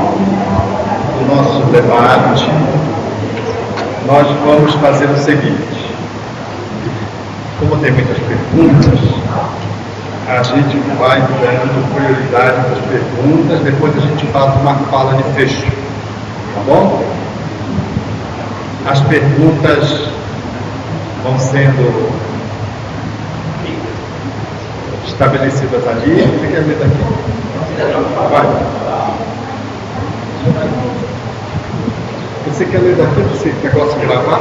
do nosso debate, nós vamos fazer o seguinte. Como tem muitas perguntas, a gente vai dando prioridade para as perguntas, depois a gente faz uma fala de fecho, tá bom? As perguntas vão sendo estabelecidas ali. Você quer ler daqui? Vai. Você quer ler daqui esse negócio de gravar?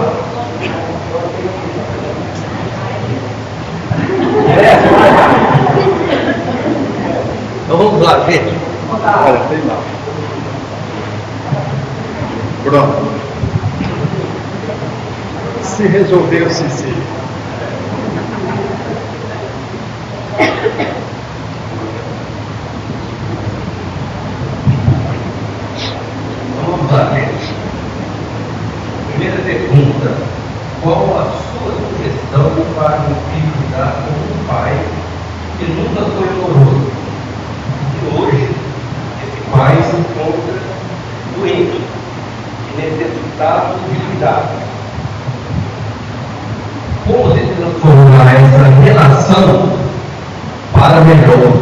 Então vamos lá, gente. Olha, tem lá. Pronto. Se resolveu, Cici. Vamos lá, gente. Primeira pergunta: qual a sua sugestão para um filho lidar com um pai que nunca foi amoroso? E hoje, esse pai se encontra doente e necessitado de cuidado. Como se transformar essa relação para melhor?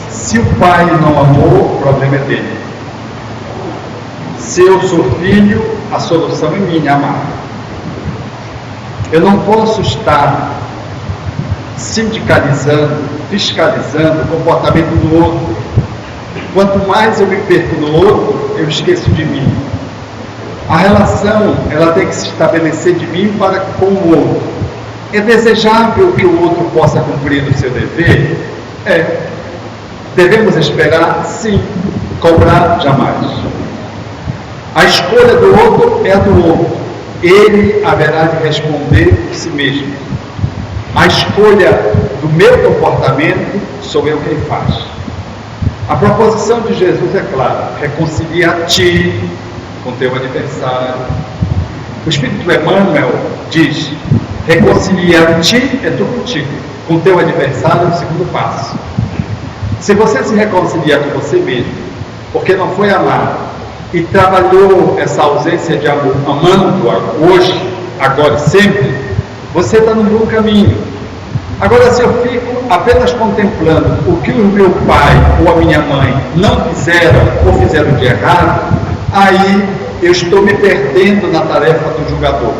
Se o pai não amou, o problema é dele. Se eu sou filho, a solução é minha, amar. Eu não posso estar sindicalizando, fiscalizando o comportamento do outro. Quanto mais eu me perco no outro, eu esqueço de mim. A relação, ela tem que se estabelecer de mim para com o outro. É desejável que o outro possa cumprir o seu dever? É. Devemos esperar? Sim. Cobrar? Jamais. A escolha do outro é a do outro. Ele haverá de responder por si mesmo. A escolha do meu comportamento sou eu quem faz. A proposição de Jesus é clara: reconcilia-te com teu adversário. O Espírito Emmanuel diz: reconciliar-te é tu contigo, com teu adversário é o segundo passo. Se você se reconciliar com você mesmo, porque não foi amado, e trabalhou essa ausência de amor, amando hoje, agora e sempre, você está no bom caminho. Agora, se eu fico apenas contemplando o que o meu pai ou a minha mãe não fizeram ou fizeram de errado, aí eu estou me perdendo na tarefa do julgador.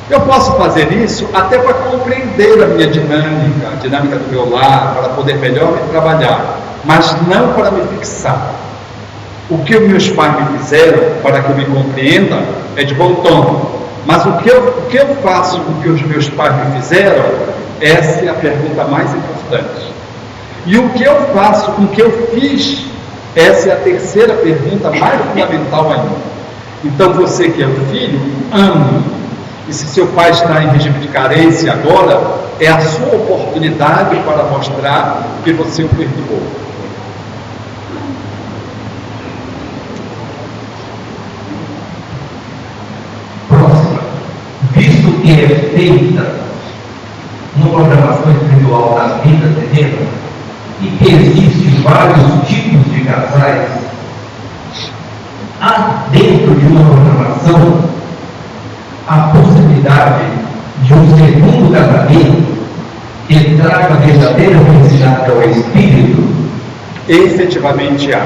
Eu posso fazer isso até para compreender a minha dinâmica, a dinâmica do meu lar, para poder melhor me trabalhar, mas não para me fixar. O que os meus pais me fizeram, para que eu me compreenda, é de bom tom. Mas o que eu faço com o que os meus pais me fizeram, essa é a pergunta mais importante. E o que eu faço com o que eu fiz, essa é a terceira pergunta mais fundamental ainda. Então você que é um filho, ame. E se seu pai está em regime de carência agora, é a sua oportunidade para mostrar que você o perdoou. Próxima. Visto que é feita uma programação espiritual da vida terrena e que existem vários tipos de casais, há dentro de uma programação a possibilidade de um segundo casamento que traga verdadeira felicidade ao espírito? Efetivamente há.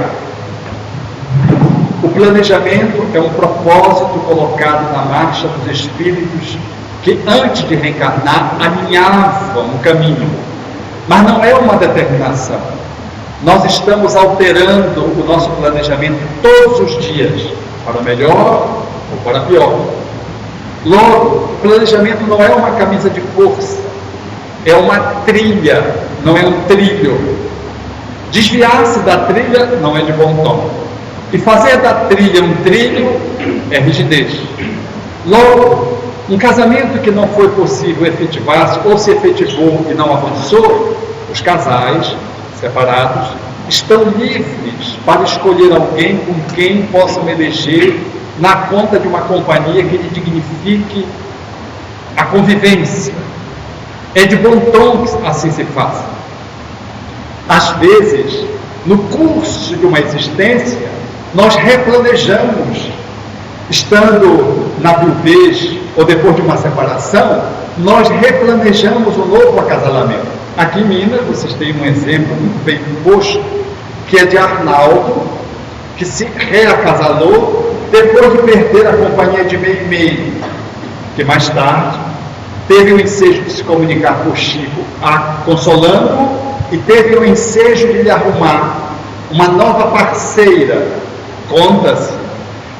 O planejamento é um propósito colocado na marcha dos espíritos que antes de reencarnar alinhavam o caminho, mas não é uma determinação. Nós estamos alterando o nosso planejamento todos os dias, para melhor ou para pior. Logo, o planejamento não é uma camisa de força, é uma trilha, não é um trilho. Desviar-se da trilha não é de bom tom. E fazer da trilha um trilho é rigidez. Logo, um casamento que não foi possível efetivar-se, ou se efetivou e não avançou, os casais separados estão livres para escolher alguém com quem possam eleger na conta de uma companhia que lhe dignifique a convivência. É de bom tom que assim se faça. Às vezes, no curso de uma existência, nós replanejamos, estando na viuvez ou depois de uma separação, nós replanejamos o novo acasalamento. Aqui em Minas, vocês têm um exemplo muito bem posto, que é de Arnaldo, que se reacasalou depois de perder a companhia de meio e meio, que mais tarde teve o ensejo de se comunicar com Chico, consolando-o, e teve o ensejo de lhe arrumar uma nova parceira. Conta-se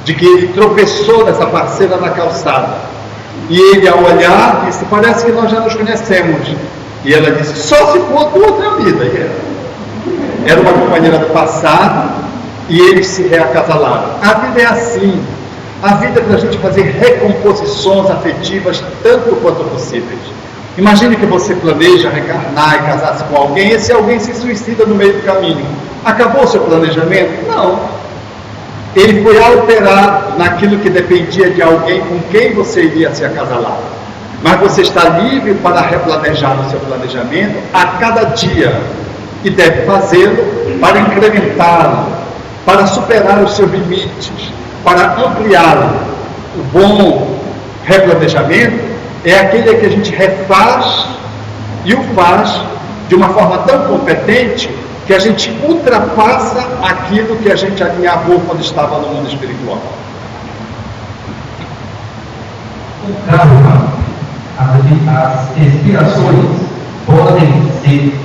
de que ele tropeçou dessa parceira na calçada, e ele, ao olhar, disse: parece que nós já nos conhecemos. E ela disse: só se for tua outra vida. E era uma companheira do passado, e eles se reacasalaram. A vida é assim. A vida é para a gente fazer recomposições afetivas tanto quanto possíveis. Imagine que você planeja reencarnar e casar-se com alguém, e esse alguém se suicida no meio do caminho. Acabou o seu planejamento? Não. Ele foi alterado naquilo que dependia de alguém com quem você iria se acasalar. Mas você está livre para replanejar o seu planejamento a cada dia, e deve fazê-lo para incrementá-lo, para superar os seus limites, para ampliá-lo. O bom replanejamento é aquele que a gente refaz, e o faz de uma forma tão competente que a gente ultrapassa aquilo que a gente alinhavou quando estava no mundo espiritual. O karma, as expirações podem ser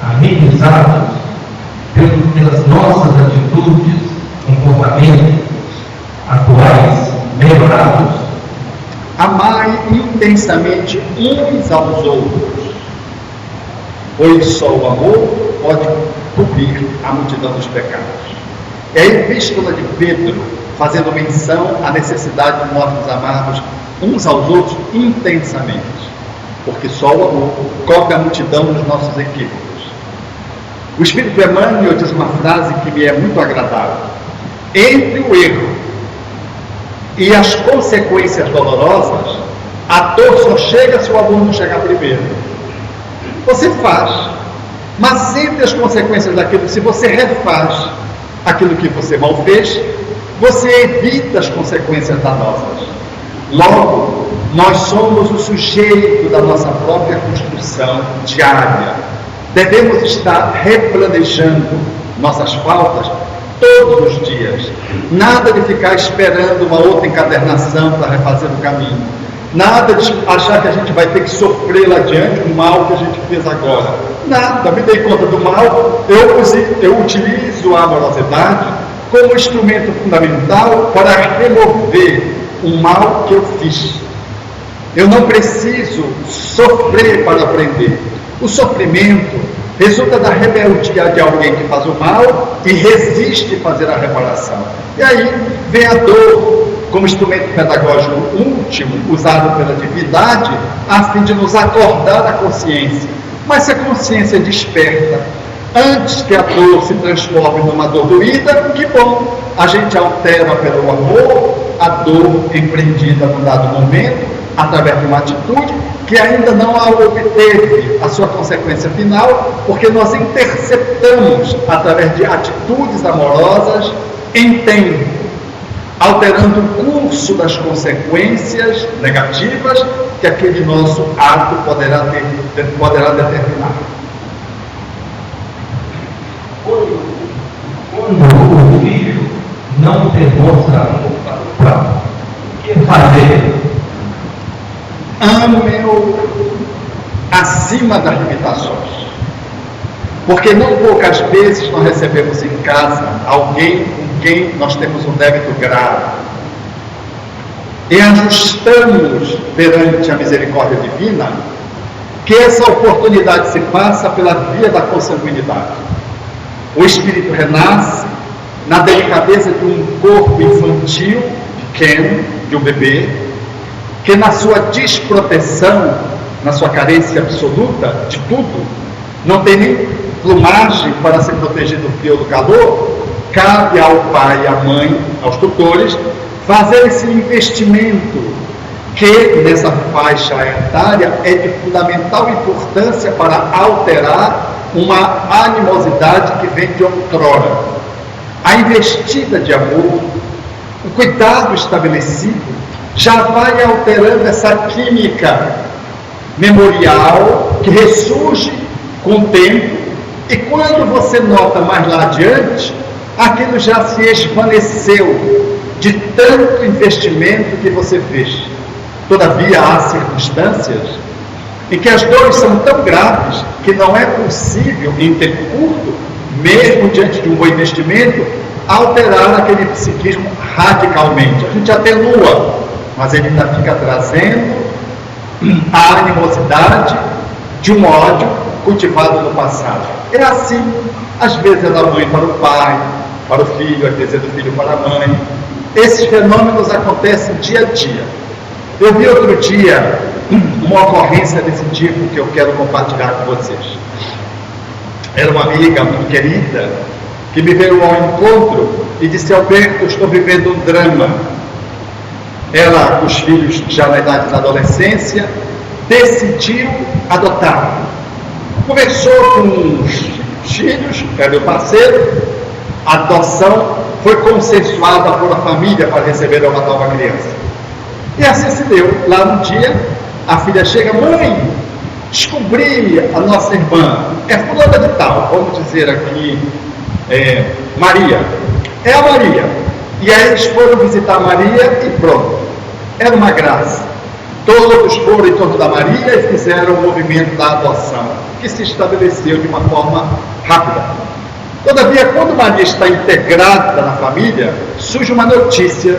amenizadas pelas nossas atitudes, comportamentos atuais melhorados. Amai intensamente uns aos outros, pois só o amor pode cobrir a multidão dos pecados. É a epístola de Pedro fazendo menção à necessidade de nós nos amarmos uns aos outros intensamente, porque só o amor cobre a multidão dos nossos equívocos. O Espírito Emmanuel diz uma frase que me é muito agradável: entre o erro e as consequências dolorosas, a dor só chega se o amor não chegar primeiro. Você faz, mas entre as consequências daquilo, se você refaz aquilo que você mal fez, você evita as consequências danosas. Logo, nós somos o sujeito da nossa própria construção diária. Devemos estar replanejando nossas faltas todos os dias. Nada de ficar esperando uma outra encadernação para refazer o caminho. Nada de achar que a gente vai ter que sofrer lá adiante o mal que a gente fez agora. Nada, me dei conta do mal, eu utilizo a amorosidade como instrumento fundamental para remover o mal que eu fiz. Eu não preciso sofrer para aprender. O sofrimento resulta da rebeldia de alguém que faz o mal e resiste a fazer a reparação. E aí vem a dor como instrumento pedagógico último, usado pela divindade, a fim de nos acordar a consciência. Mas se a consciência desperta antes que a dor se transforme numa dor doída, que bom, a gente altera pelo amor a dor empreendida num dado momento, através de uma atitude que ainda não obteve a sua consequência final, porque nós interceptamos através de atitudes amorosas em tempo, alterando o curso das consequências negativas que aquele nosso ato poderá determinar. Quando o filho não demonstra amor para o que fazer? Ame-o acima das limitações, porque não poucas vezes nós recebemos em casa alguém com quem nós temos um débito grave e ajustamos perante a misericórdia divina que essa oportunidade se passa pela via da consanguinidade. O espírito renasce na delicadeza de um corpo infantil, pequeno, de um bebê, que na sua desproteção, na sua carência absoluta de tudo, não tem nem plumagem para se proteger do frio ou do calor. Cabe ao pai e à mãe, aos tutores, fazer esse investimento que nessa faixa etária é de fundamental importância para alterar uma animosidade que vem de outrora. a investida de amor, o cuidado estabelecido, já vai alterando essa química memorial que ressurge com o tempo, e quando você nota mais lá adiante, aquilo já se esvaneceu de tanto investimento que você fez. Todavia, há circunstâncias em que as dores são tão graves que não é possível, em tempo curto, mesmo diante de um bom investimento, alterar aquele psiquismo radicalmente. A gente atenua, mas ele ainda fica trazendo a animosidade de um ódio cultivado no passado. É assim, às vezes é da mãe para o pai, para o filho, às vezes é do filho para a mãe. Esses fenômenos acontecem dia a dia. Eu vi outro dia uma ocorrência desse tipo que eu quero compartilhar com vocês. Era uma amiga muito querida que me veio ao encontro e disse: Alberto, eu estou vivendo um drama. Ela, os filhos já na idade da adolescência, decidiu adotar. Conversou com os filhos, era meu parceiro, a adoção foi consensuada por a família para receber uma nova criança. E assim se deu. Lá no dia, a filha chega: mãe, descobri a nossa irmã, é fulana de tal, vamos dizer aqui, Maria. É a Maria. E aí eles foram visitar a Maria e pronto. Era uma graça. Todos foram em torno da Maria e fizeram o movimento da adoção, que se estabeleceu de uma forma rápida. Todavia, quando Maria está integrada na família, surge uma notícia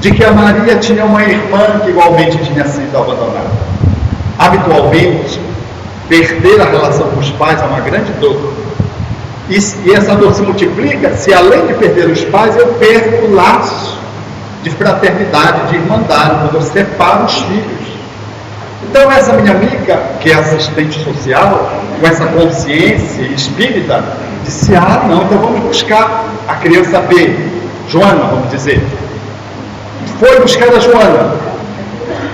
de que a Maria tinha uma irmã que igualmente tinha sido abandonada. Habitualmente, perder a relação com os pais é uma grande dor. E essa dor se multiplica se, além de perder os pais, eu perco o laço de fraternidade, de irmandade, quando eu separo os filhos. Então, essa minha amiga, que é assistente social, com essa consciência espírita, disse: não, então vamos buscar a criança B, Joana, vamos dizer. Foi buscar a Joana.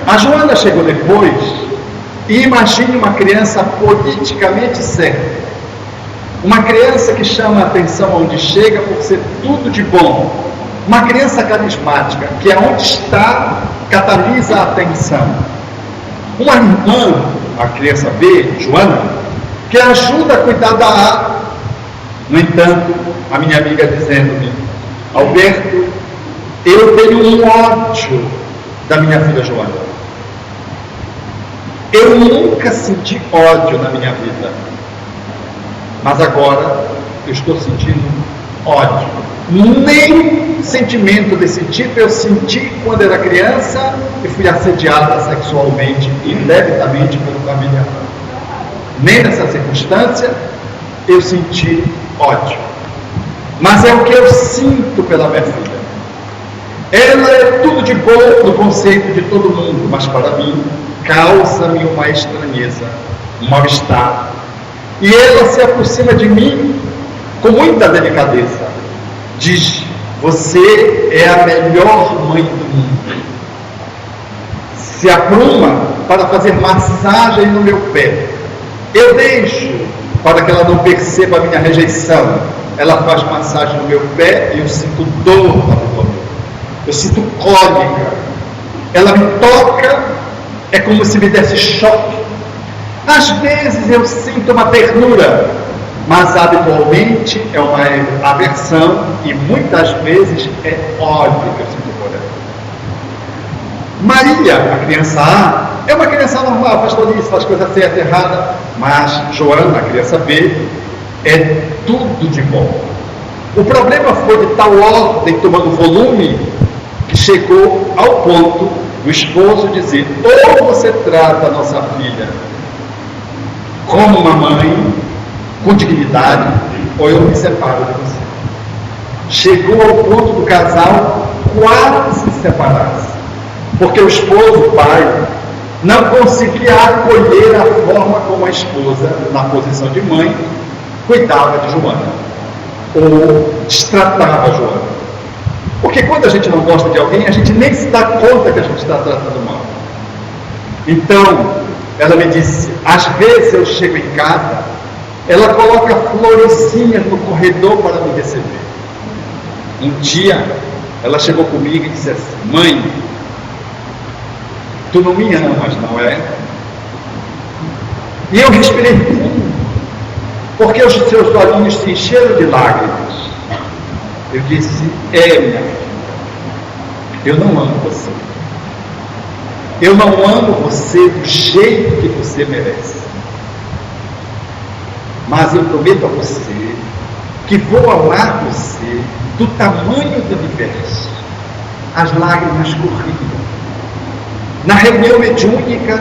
A Joana chegou depois, e imagine uma criança politicamente certa. Uma criança que chama a atenção onde chega por ser tudo de bom. Uma criança carismática, que aonde está, catalisa a atenção. Uma irmã, a criança B, Joana, que ajuda a cuidar da A. No entanto, a minha amiga dizendo-me: Alberto, eu tenho um ódio da minha filha Joana. Eu nunca senti ódio na minha vida, mas agora eu estou sentindo ódio. Nem sentimento desse tipo eu senti quando era criança e fui assediada sexualmente, indebitamente pelo familiar. Nem nessa circunstância eu senti ódio. Mas é o que eu sinto pela minha filha. Ela é tudo de bom no conceito de todo mundo, mas para mim causa-me uma estranheza, um mal-estar. E ela se aproxima de mim com muita delicadeza. Diz: você é a melhor mãe do mundo. Se apruma para fazer massagem no meu pé. Eu deixo para que ela não perceba a minha rejeição. Ela faz massagem no meu pé e eu sinto dor no abdômen. Eu sinto cólica. Ela me toca, é como se me desse choque. Às vezes eu sinto uma ternura, mas habitualmente é uma aversão e muitas vezes é ódio que eu sinto por ela. Maria, a criança A, é uma criança normal, faz tudo isso, faz coisa certa e errada, mas Joana, a criança B, é tudo de bom. O problema foi de tal ordem, tomando volume, que chegou ao ponto do esposo dizer: ou você trata a nossa filha como uma mãe, com dignidade, ou eu me separo de você. Chegou ao ponto do casal quase se separar-se, porque o esposo, o pai, não conseguia acolher a forma como a esposa, na posição de mãe, cuidava de Joana, ou destratava Joana. Porque quando a gente não gosta de alguém, a gente nem se dá conta que a gente está tratando mal. Então, ela me disse: às vezes eu chego em casa, ela coloca florecinhas no corredor para me receber. Um dia, ela chegou comigo e disse assim: mãe, tu não me amas, não é? E eu respirei fundo, porque os seus olhinhos se encheram de lágrimas. Eu disse: minha filha, eu não amo você. Eu não amo você do jeito que você merece. Mas eu prometo a você que vou amar você do tamanho do universo. As lágrimas corriam. Na reunião mediúnica,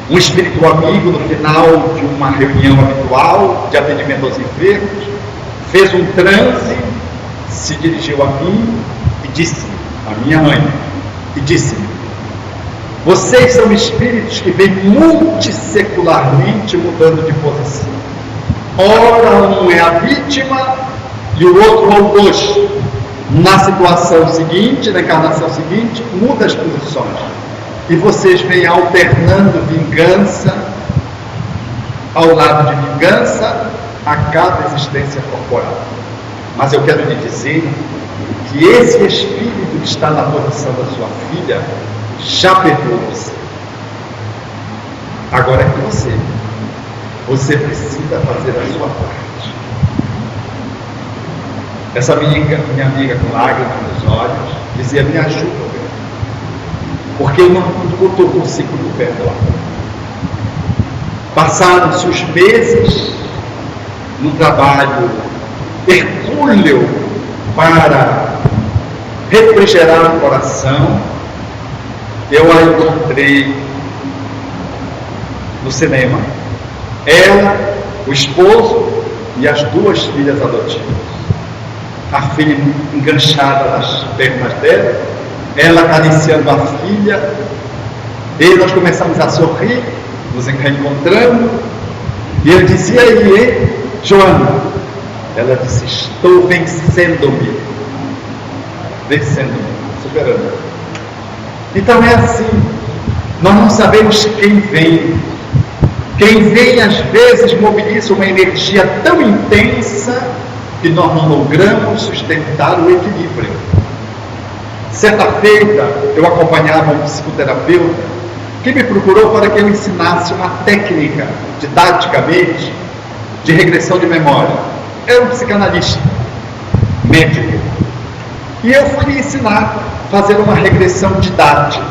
um espírito amigo, no final de uma reunião habitual de atendimento aos enfermos, fez um transe, se dirigiu a mim e disse, a minha mãe, e disse-me: vocês são espíritos que vêm multissecularmente mudando de posição. Ora um é a vítima e o outro é o dois. Na situação seguinte, na encarnação seguinte, muda as posições. E vocês vêm alternando vingança ao lado de vingança a cada existência corporal. Mas eu quero lhe dizer que esse espírito que está na posição da sua filha já perdoou você. Agora é com você. Você precisa fazer a sua parte. Essa minha amiga com lágrimas nos olhos dizia: me ajuda, porque eu não estou conseguindo perdoar. Passaram-se os meses num trabalho hercúleo para refrigerar o coração. Eu a encontrei no cinema, ela, o esposo e as duas filhas adotivas. A filha enganchada nas pernas dela, ela acariciando a filha, e nós começamos a sorrir, nos reencontrando, e eu disse: e aí, hein, Joana? Ela disse: estou vencendo-me, superando. Então é assim, nós não sabemos quem vem. Quem vem às vezes mobiliza uma energia tão intensa que nós não logramos sustentar o equilíbrio. Certa feita, eu acompanhava um psicoterapeuta que me procurou para que eu ensinasse uma técnica, didaticamente, de regressão de memória. Era um psicanalista, médico. E eu fui lhe ensinar a fazer uma regressão didática.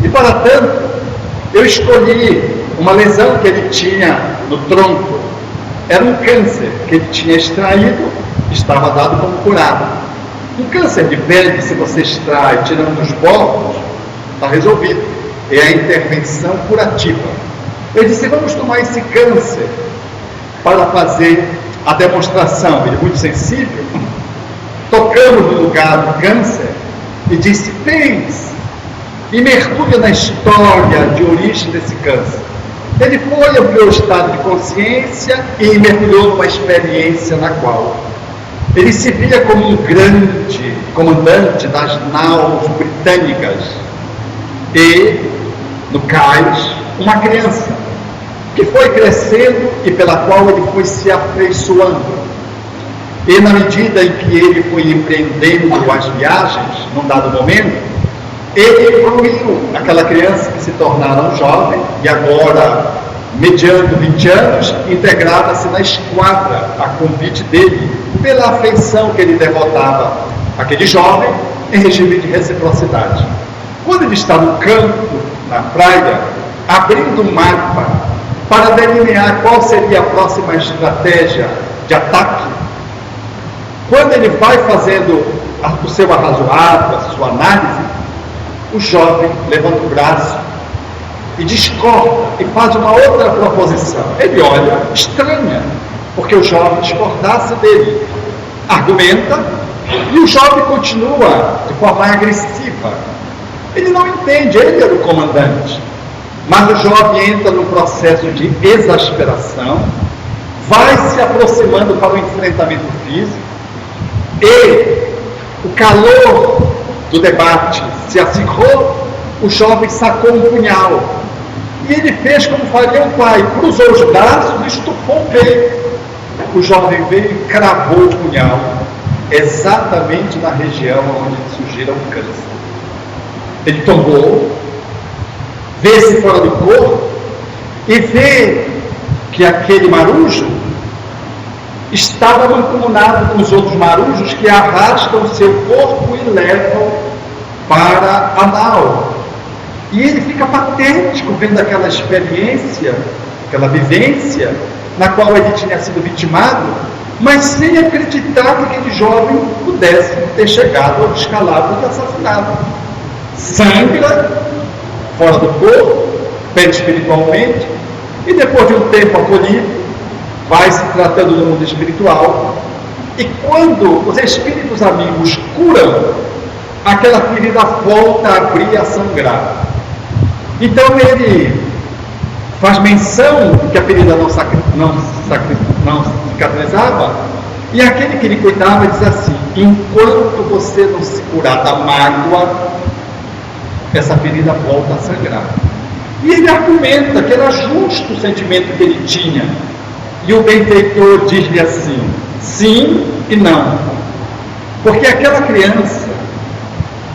E para tanto, eu escolhi uma lesão que ele tinha no tronco. Era um câncer que ele tinha extraído, estava dado como curado. Um câncer de pele, se você extrai tirando os bordos, está resolvido. É a intervenção curativa. Eu disse: vamos tomar esse câncer para fazer a demonstração. Ele, muito sensível, tocamos no lugar do câncer e disse: pense e mergulha na história de origem desse câncer. Ele foi, ampliou o estado de consciência e mergulhou numa experiência na qual ele se via como um grande comandante das naus britânicas e, no cais, uma criança que foi crescendo e pela qual ele foi se afeiçoando. E na medida em que ele foi empreendendo as viagens, num dado momento, ele evoluiu, aquela criança que se tornara um jovem e agora, mediando 20 anos, integrava-se na esquadra a convite dele, pela afeição que ele devotava àquele jovem em regime de reciprocidade. Quando ele está no campo, na praia, abrindo um mapa para delinear qual seria a próxima estratégia de ataque, quando ele vai fazendo o seu arrazoado, a sua análise, o jovem levanta o braço e discorda e faz uma outra proposição. Ele olha, estranha, porque o jovem discordasse dele, argumenta, e o jovem continua de forma agressiva. Ele não entende, ele era o comandante, mas o jovem entra num processo de exasperação, vai se aproximando para o enfrentamento físico, e o calor do debate se acirrou, o jovem sacou um punhal, e ele fez como faria o pai, cruzou os braços e estufou o peito. O jovem veio e cravou o punhal, exatamente na região onde surgiram o câncer. Ele tombou, vê-se fora do corpo e vê que aquele marujo estava mancomunado com os outros marujos que arrastam o seu corpo e levam para a nau. E ele fica patético vendo aquela experiência, aquela vivência na qual ele tinha sido vitimado, mas sem acreditar que aquele jovem pudesse ter chegado ao descalabro de assassinato. Sangra fora do corpo, perde espiritualmente, e depois de um tempo acolhido, vai se tratando do mundo espiritual, e quando os espíritos amigos curam, aquela ferida volta a abrir e a sangrar. Então ele faz menção de que a ferida não cicatrizava, e aquele que lhe cuidava diz assim: enquanto você não se curar da mágoa, essa ferida volta a sangrar. E ele argumenta que era justo o sentimento que ele tinha, e o benfeitor diz-lhe assim: sim e não, porque aquela criança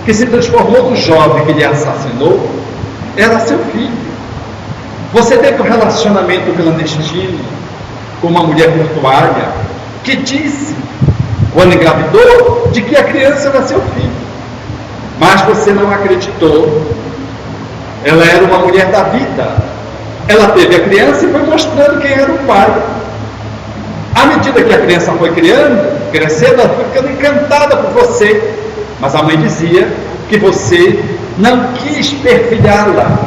que se transformou no jovem que lhe assassinou era seu filho. Você teve um relacionamento clandestino com uma mulher portuária que disse, quando engravidou, de que a criança era seu filho, mas você não acreditou. Ela era uma mulher da vida, ela teve a criança e foi mostrando quem era o pai. À medida que a criança foi crescendo, ela foi ficando encantada por você, mas a mãe dizia que você não quis perfilhá-la.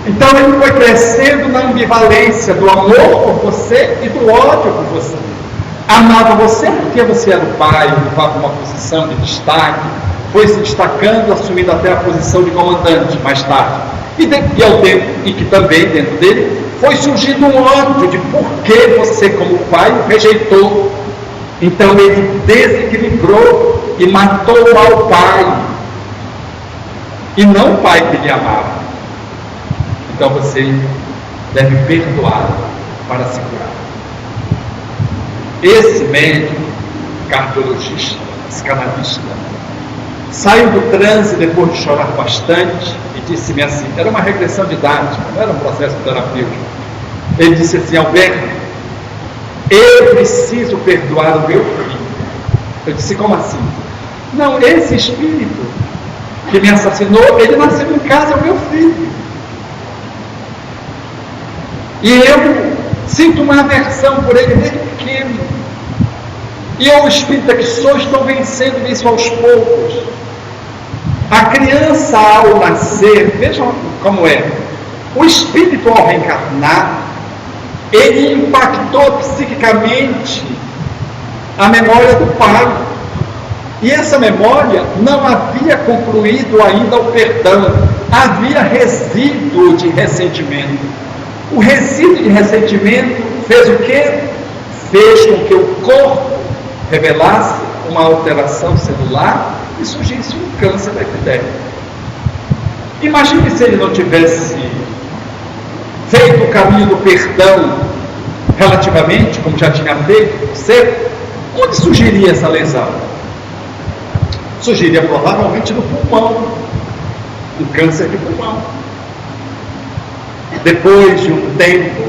Então ele foi crescendo na ambivalência do amor por você e do ódio por você. Amava você porque você era o pai, ocupava uma posição de destaque, foi se destacando, assumindo até a posição de comandante mais tarde. E ao tempo em que também dentro dele foi surgindo um ódio de por que você, como pai, o rejeitou. Então ele desequilibrou e matou ao pai, e não o pai que lhe amava. Então você deve perdoá-lo para se curar. Esse médico, cardiologista, psicanalista, saiu do transe depois de chorar bastante e disse-me assim, era uma regressão didática, não era um processo terapêutico. Ele disse assim: Alberto, eu preciso perdoar o meu filho. Eu disse: como assim? Não, esse espírito que me assassinou, ele nasceu em casa, é o meu filho. E eu sinto uma aversão por ele desde pequeno. E eu, espírita que sou, estou vencendo isso aos poucos. A criança, ao nascer, vejam como é, o espírito, ao reencarnar, ele impactou psiquicamente a memória do pai. E essa memória não havia concluído ainda o perdão, havia resíduo de ressentimento. O resíduo de ressentimento fez o quê? Fez com que o corpo revelasse uma alteração celular e surgisse um câncer da epiderme. Imagine se ele não tivesse feito o caminho do perdão relativamente, como já tinha feito, certo? Onde surgiria essa lesão? Surgiria provavelmente no pulmão, um câncer de pulmão. Depois de um tempo,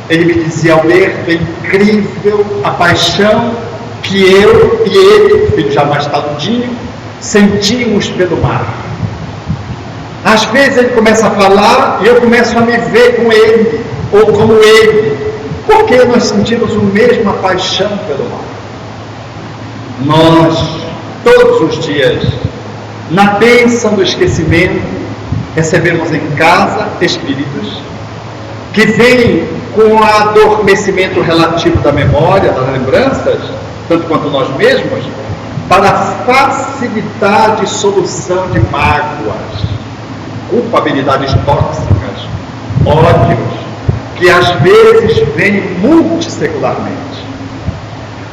ele me dizia: Alberto, é incrível a paixão que eu e ele, o filho já mais taludinho, sentimos pelo mar. Às vezes ele começa a falar e eu começo a me ver com ele, ou como ele, porque nós sentimos a mesma paixão pelo mar. Nós, todos os dias, na bênção do esquecimento, recebemos em casa espíritos que vêm com o adormecimento relativo da memória, das lembranças, tanto quanto nós mesmos, para facilitar a dissolução de mágoas, culpabilidades tóxicas, ódios, que às vezes vêm multissecularmente.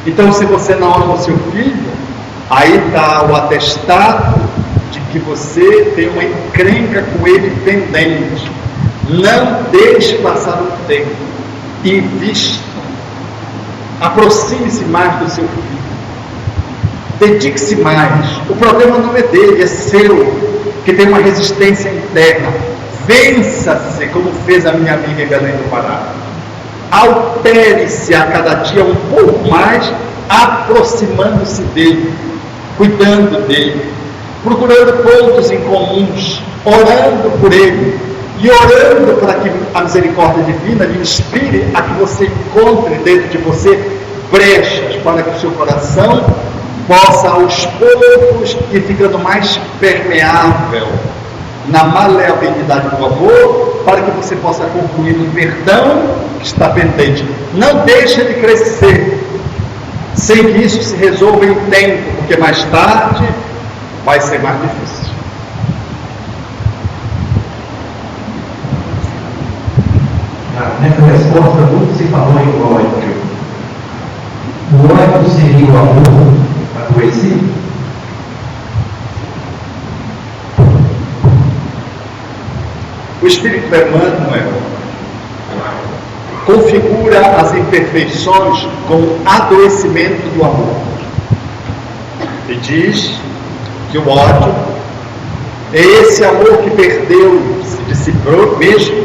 Então, se você não ama o seu filho, aí está o atestado de que você tem uma encrenca com ele pendente. Não deixe passar o tempo. Invista. Aproxime-se mais do seu filho. Dedique-se mais. O problema não é dele, é seu, que tem uma resistência interna. Vença-se, como fez a minha amiga em Belém do Pará. Altere-se a cada dia um pouco mais, aproximando-se dele, cuidando dele, procurando pontos em comuns, orando por ele e orando para que a misericórdia divina lhe inspire a que você encontre dentro de você brechas para que o seu coração possa aos poucos ir ficando mais permeável na maleabilidade do amor, para que você possa concluir o perdão que está pendente. Não deixe de crescer sem que isso se resolva em tempo, porque mais tarde vai ser mais difícil. Nessa resposta, muito se falou em ódio. O ódio seria o amor adoecido? O Espírito Emmanuel configura as imperfeições como adoecimento do amor. E diz que o ódio é esse amor que perdeu-se de si mesmo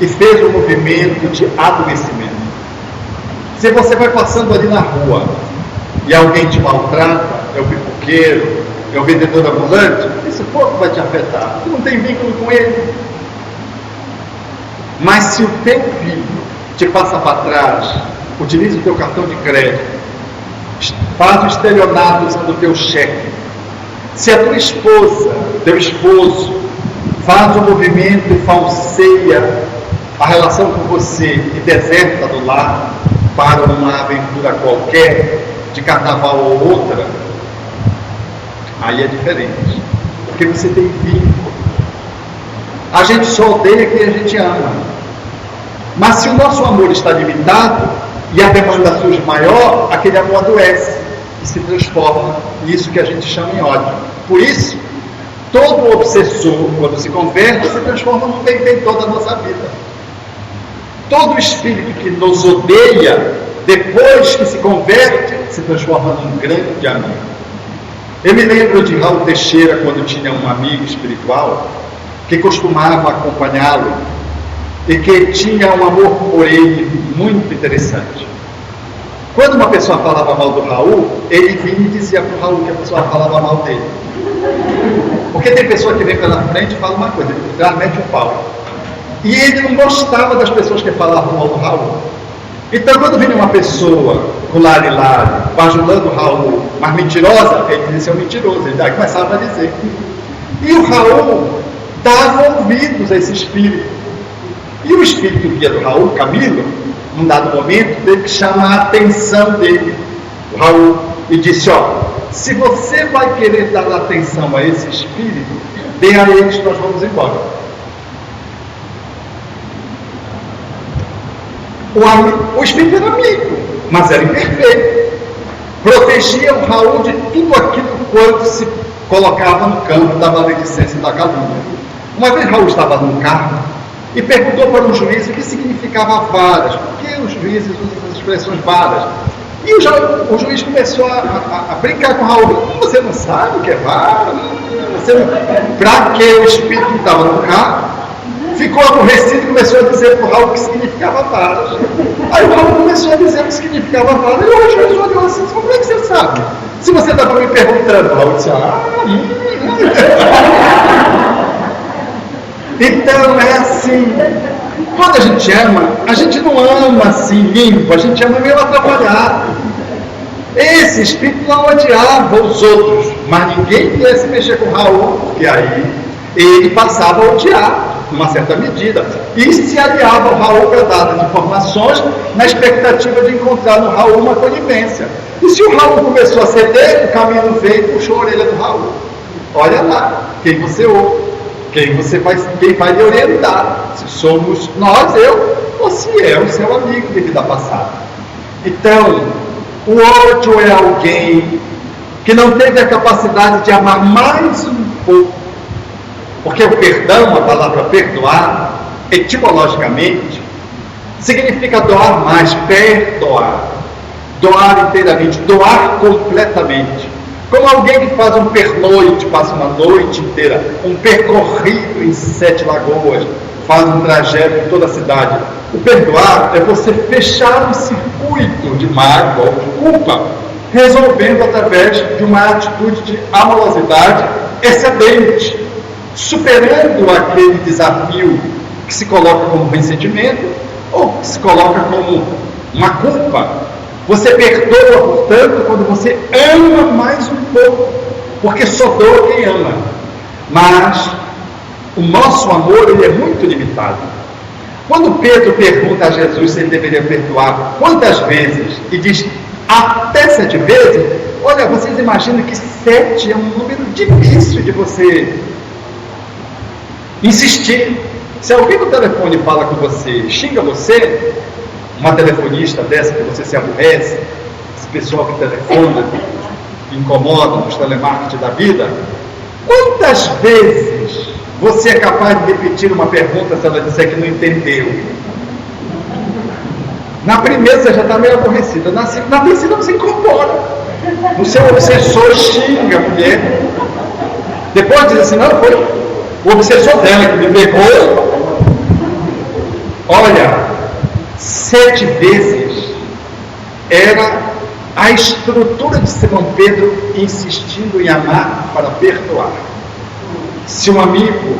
e fez um movimento de adoecimento. Se você vai passando ali na rua e alguém te maltrata, é o pipoqueiro, é o vendedor ambulante, isso pouco vai te afetar, você não tem vínculo com ele. Mas se o teu filho te passa para trás, utiliza o teu cartão de crédito, faz o estelionato usando o teu cheque, se a tua esposa, teu esposo, faz um movimento e falseia a relação com você e deserta do lar para uma aventura qualquer, de carnaval ou outra, aí é diferente, porque você tem vínculo. A gente só odeia quem a gente ama. Mas se o nosso amor está limitado e a demanda surge maior, aquele amor adoece e se transforma nisso que a gente chama em ódio. Por isso, todo obsessor, quando se converte, se transforma num benfeitor da nossa vida. Todo espírito que nos odeia, depois que se converte, se transforma num grande amigo. Eu me lembro de Raul Teixeira, quando tinha um amigo espiritual que costumava acompanhá-lo e que tinha um amor por ele muito interessante. Quando uma pessoa falava mal do Raul, ele vinha e dizia para o Raul que a pessoa falava mal dele. Porque tem pessoa que vem pela frente e fala uma coisa, ele por trás mete o pau. E ele não gostava das pessoas que falavam mal do Raul. Então, quando vinha uma pessoa com lari-lari, bajulando o Raul, mas mentirosa, ele dizia ser um mentiroso, ele começava a dizer. E o Raul dava ouvidos a esse espírito. E o espírito guia do Raul, Camilo, num dado momento, teve que chamar a atenção dele, o Raul, e disse: ó, se você vai querer dar atenção a esse espírito, dê a eles, nós vamos embora. O espírito era amigo, mas era imperfeito. Protegia o Raul de tudo aquilo quanto se colocava no campo da maledicência e da calúnia. Uma vez Raul estava num carro e perguntou para um juiz o que significava varas, porque os juízes usam essas expressões varas. E o juiz começou a brincar com o Raul. Você não sabe o que é vara? Para que o espírito que estava no carro ficou aborrecido e começou a dizer para o Raul o que significava varas. Aí o Raul começou a dizer o que significava varas. E o juiz olhou assim: como é que você sabe? Se você estava me perguntando, o Raul disse: Então é assim. Quando a gente ama, a gente não ama assim limpo, a gente ama meio atrapalhado. Esse espírito não odiava os outros, mas ninguém queria se mexer com o Raul, porque aí ele passava a odiar, numa certa medida, e se aliava ao Raul para dar as informações na expectativa de encontrar no Raul uma conivência. E se o Raul começou a ceder, o caminho veio e puxou a orelha do Raul. Olha lá, quem você ouve, quem vai lhe orientar, se somos nós, eu, ou se é o seu amigo de vida passada. Então, o ódio é alguém que não teve a capacidade de amar mais um pouco, porque o perdão, a palavra perdoar, etimologicamente, significa doar mais, perdoar, doar inteiramente, doar completamente. Como alguém que faz um pernoite, passa uma noite inteira, um percorrido em 7 lagoas, faz um trajeto em toda a cidade. O perdoar é você fechar um circuito de mágoa ou de culpa, resolvendo através de uma atitude de amorosidade excedente, superando aquele desafio que se coloca como ressentimento ou que se coloca como uma culpa. Você perdoa, portanto, quando você ama mais um pouco, porque só doa quem ama. Mas o nosso amor, ele é muito limitado. Quando Pedro pergunta a Jesus se ele deveria perdoar quantas vezes, e diz até 7 vezes, olha, vocês imaginam que 7 é um número difícil de você insistir. Se alguém no telefone fala com você, xinga você, uma telefonista dessa que você se aborrece, esse pessoal que telefona, que incomoda nos telemarketing da vida, quantas vezes você é capaz de repetir uma pergunta se ela disser que não entendeu? Na primeira você já está meio aborrecida, na terceira você incorpora. O seu obsessor xinga a mulher, depois diz assim, não, foi o obsessor dela que me pegou. Olha, 7 vezes era a estrutura de Simão Pedro insistindo em amar para perdoar. Se um amigo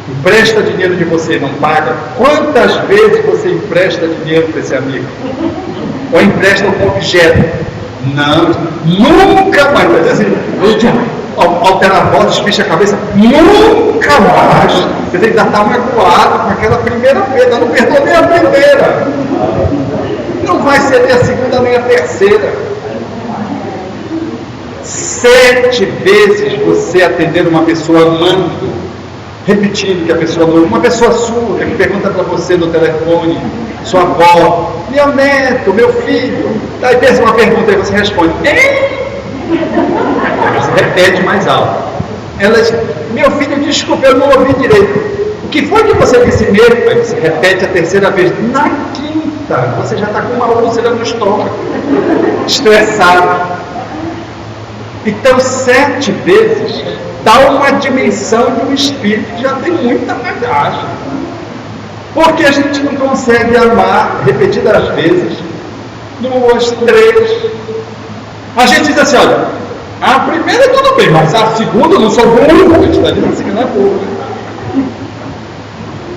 empresta dinheiro de você e não paga, quantas vezes você empresta dinheiro para esse amigo? Ou empresta um objeto? Não, nunca mais. Vai dizer assim, altera a voz, despicha a cabeça, nunca mais. Você ainda está magoado com aquela primeira vez, não perdoou nem a primeira. Não vai ser nem a segunda nem a terceira. 7 vezes você atender uma pessoa amando, repetindo que a pessoa não, uma pessoa surda que pergunta para você no telefone, sua avó, meu neto, meu filho, daí pensa uma pergunta e você responde, você repete mais alto. Ela diz, meu filho, desculpa, eu não ouvi direito. O que foi que você disse mesmo? Aí você repete a terceira vez. Na quinta, você já está com uma úlcera no estômago, estressado. Então, 7 vezes dá uma dimensão de um espírito que já tem muita bagagem. Porque a gente não consegue amar repetidas vezes, 2, 3. A gente diz assim, olha, a primeira tudo bem, mas a segunda eu não sou burro, a gente está dizendo assim que não é burro.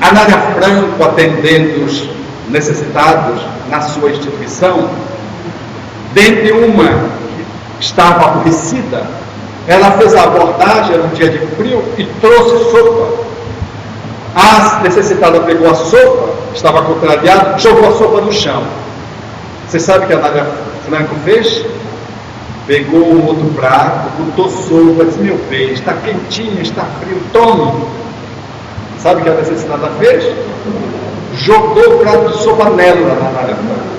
A Nádia Franco atendendo os necessitados na sua instituição, dentre uma que estava aborrecida, ela fez a abordagem, era um dia de frio, e trouxe sopa. A necessitada pegou a sopa, estava contrariada, jogou a sopa no chão. Você sabe o que a Nádia Franco fez? Pegou um outro prato, botou sopa, disse, meu bem, está quentinho, está frio, tome. Sabe o que a necessitada fez? Jogou o prato de sopa nela na Nádia Franco.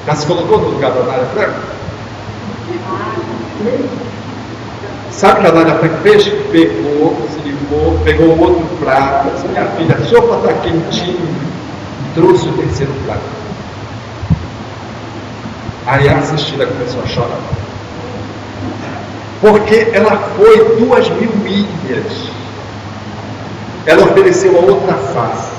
Já se colocou no lugar da Nádia Franco? Sabe o que a Nádia Franco fez? Pegou, se limpou, pegou o outro prato, disse, minha filha, a sopa está quentinha, e trouxe o terceiro prato. Aí a assistida começou a chorar. Porque ela foi 2.000 milhas. Ela ofereceu a outra face.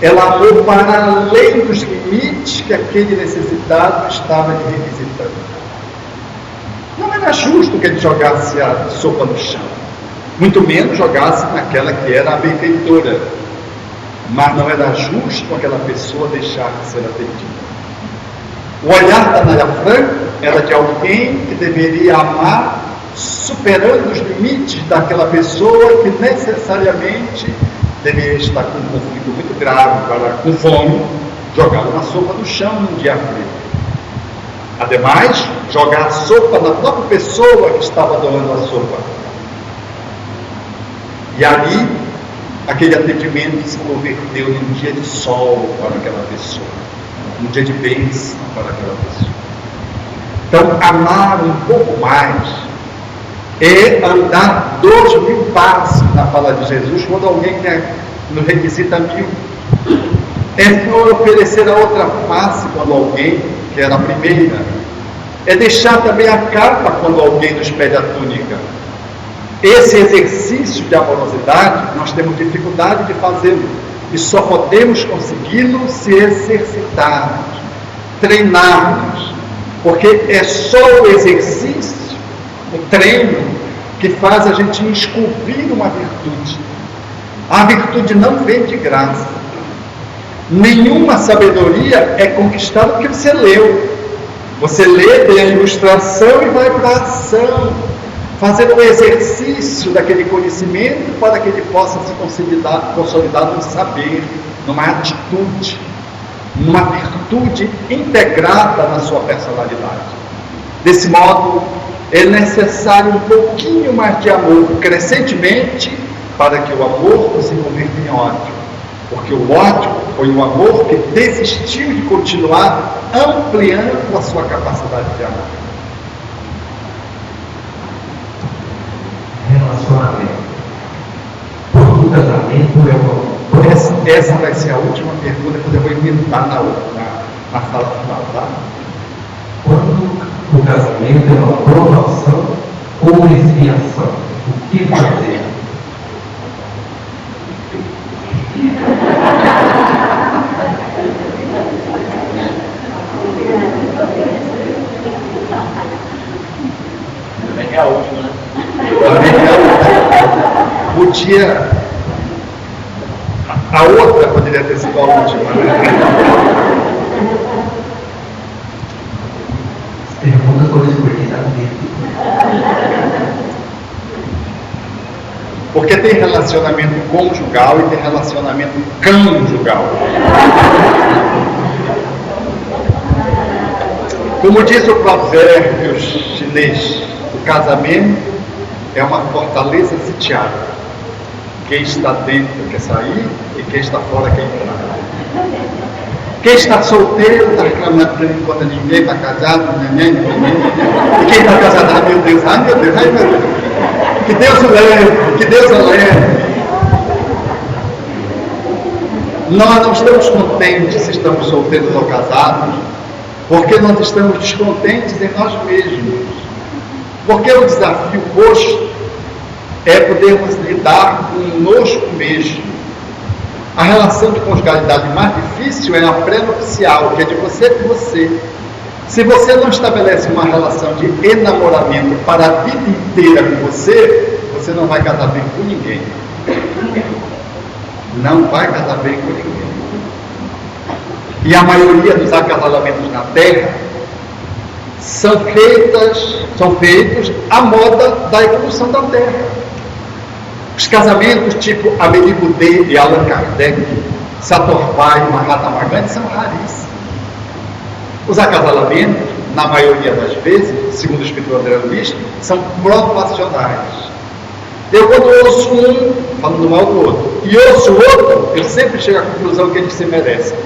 Ela amou para além dos limites que aquele necessitado estava lhe requisitando. Não era justo que ele jogasse a sopa no chão. Muito menos jogasse naquela que era a benfeitora. Mas não era justo aquela pessoa deixar de ser atendida. O olhar da Nádia Franco era de alguém que deveria amar superando os limites daquela pessoa que necessariamente deveria estar com um conflito muito grave, com fome, jogar uma sopa no chão num dia frio. Ademais, jogar a sopa na própria pessoa que estava doando a sopa. E ali, aquele atendimento se converteu num dia de sol para aquela pessoa, num dia de bênção para aquela pessoa. Então, amar um pouco mais é andar 2.000 passos na fala de Jesus, quando alguém nos requisita 1.000. É oferecer a outra face quando alguém, que era a primeira, é deixar também a capa quando alguém nos pede a túnica. Esse exercício de amorosidade, nós temos dificuldade de fazê-lo, e só podemos consegui-lo se exercitarmos, treinarmos, porque é só o exercício, o treino, que faz a gente esculpir uma virtude. A virtude não vem de graça. Nenhuma sabedoria é conquistada porque você leu. Você lê, tem a ilustração e vai para a ação, fazendo o exercício daquele conhecimento para que ele possa se consolidar num saber, numa atitude, numa virtude integrada na sua personalidade. Desse modo, é necessário um pouquinho mais de amor crescentemente para que o amor não se converta em ódio. Porque o ódio foi o amor que desistiu de continuar ampliando a sua capacidade de amar. Relacionamento. Todo casamento é uma... Essa vai ser a última pergunta, depois eu vou inventar na fala final, tá? Quando o casamento é uma provação ou uma expiação, o que fazer? Também é a última, né? Podia. A outra poderia ter sido a última, né? Pergunta sobre escolhidade. Porque tem relacionamento conjugal e tem relacionamento conjugal. Como diz o provérbio chinês, o casamento é uma fortaleza sitiada. Quem está dentro quer sair e quem está fora quer entrar. Quem está solteiro está reclamando por enquanto ninguém está casado, neném. E quem está casado, ai meu Deus, ai meu Deus, ai meu Deus. Que Deus o leve, que Deus o leve. Nós não estamos contentes se estamos solteiros ou casados, porque nós estamos descontentes em nós mesmos. Porque o desafio posto é podermos lidar conosco mesmo. A relação de conjugalidade mais difícil é a pré-nupcial, que é de você com você. Se você não estabelece uma relação de enamoramento para a vida inteira com você, você não vai casar bem com ninguém. Não vai casar bem com ninguém. E a maioria dos acasalamentos na Terra são feitos à moda da evolução da Terra. Os casamentos tipo Amélie Boudet e Allan Kardec, Satorvai e Mahatma Gandhi são raríssimos. Os acasalamentos, na maioria das vezes, segundo o espírito André Luiz, são provacionais. Eu, quando ouço um falando mal do outro e ouço o outro, eu sempre chego à conclusão que eles se merecem.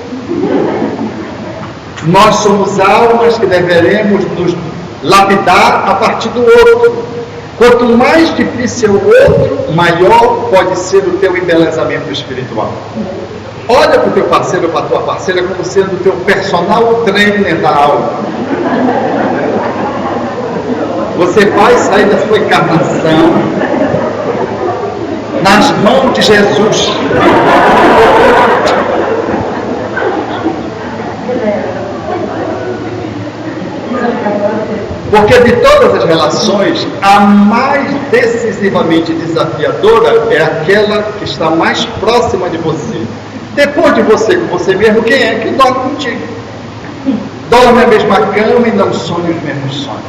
Nós somos almas que deveremos nos lapidar a partir do outro. Quanto mais difícil é o outro, maior pode ser o teu embelezamento espiritual. Olha para o teu parceiro ou para a tua parceira como sendo o teu personal trainer da alma. Você vai sair da sua encarnação nas mãos de Jesus. Porque de todas as relações, a mais decisivamente desafiadora é aquela que está mais próxima de você. Depois de você com você mesmo, quem é que dorme contigo? Dorme na mesma cama e não sonha os mesmos sonhos.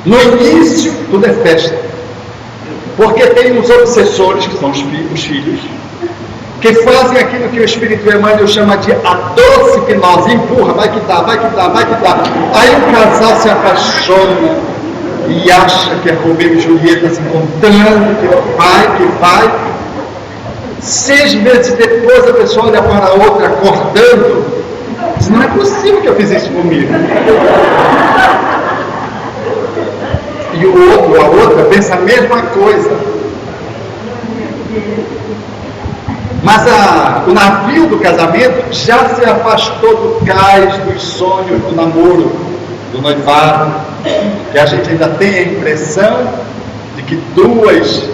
No início, tudo é festa. Porque tem os obsessores, que são os filhos, que fazem aquilo que o Espírito Emmanuel chama de a doce hipnose, empurra, vai que dá, vai que dá, vai que dá. Aí o casal se apaixona e acha que é Romeu e Julieta se encontrando, que vai. 6 meses depois a pessoa olha para a outra acordando, diz, não é possível que eu fiz isso comigo. E o outro ou a outra pensa a mesma coisa. Mas o navio do casamento já se afastou do cais dos sonhos do namoro, do noivado, que a gente ainda tem a impressão de que dois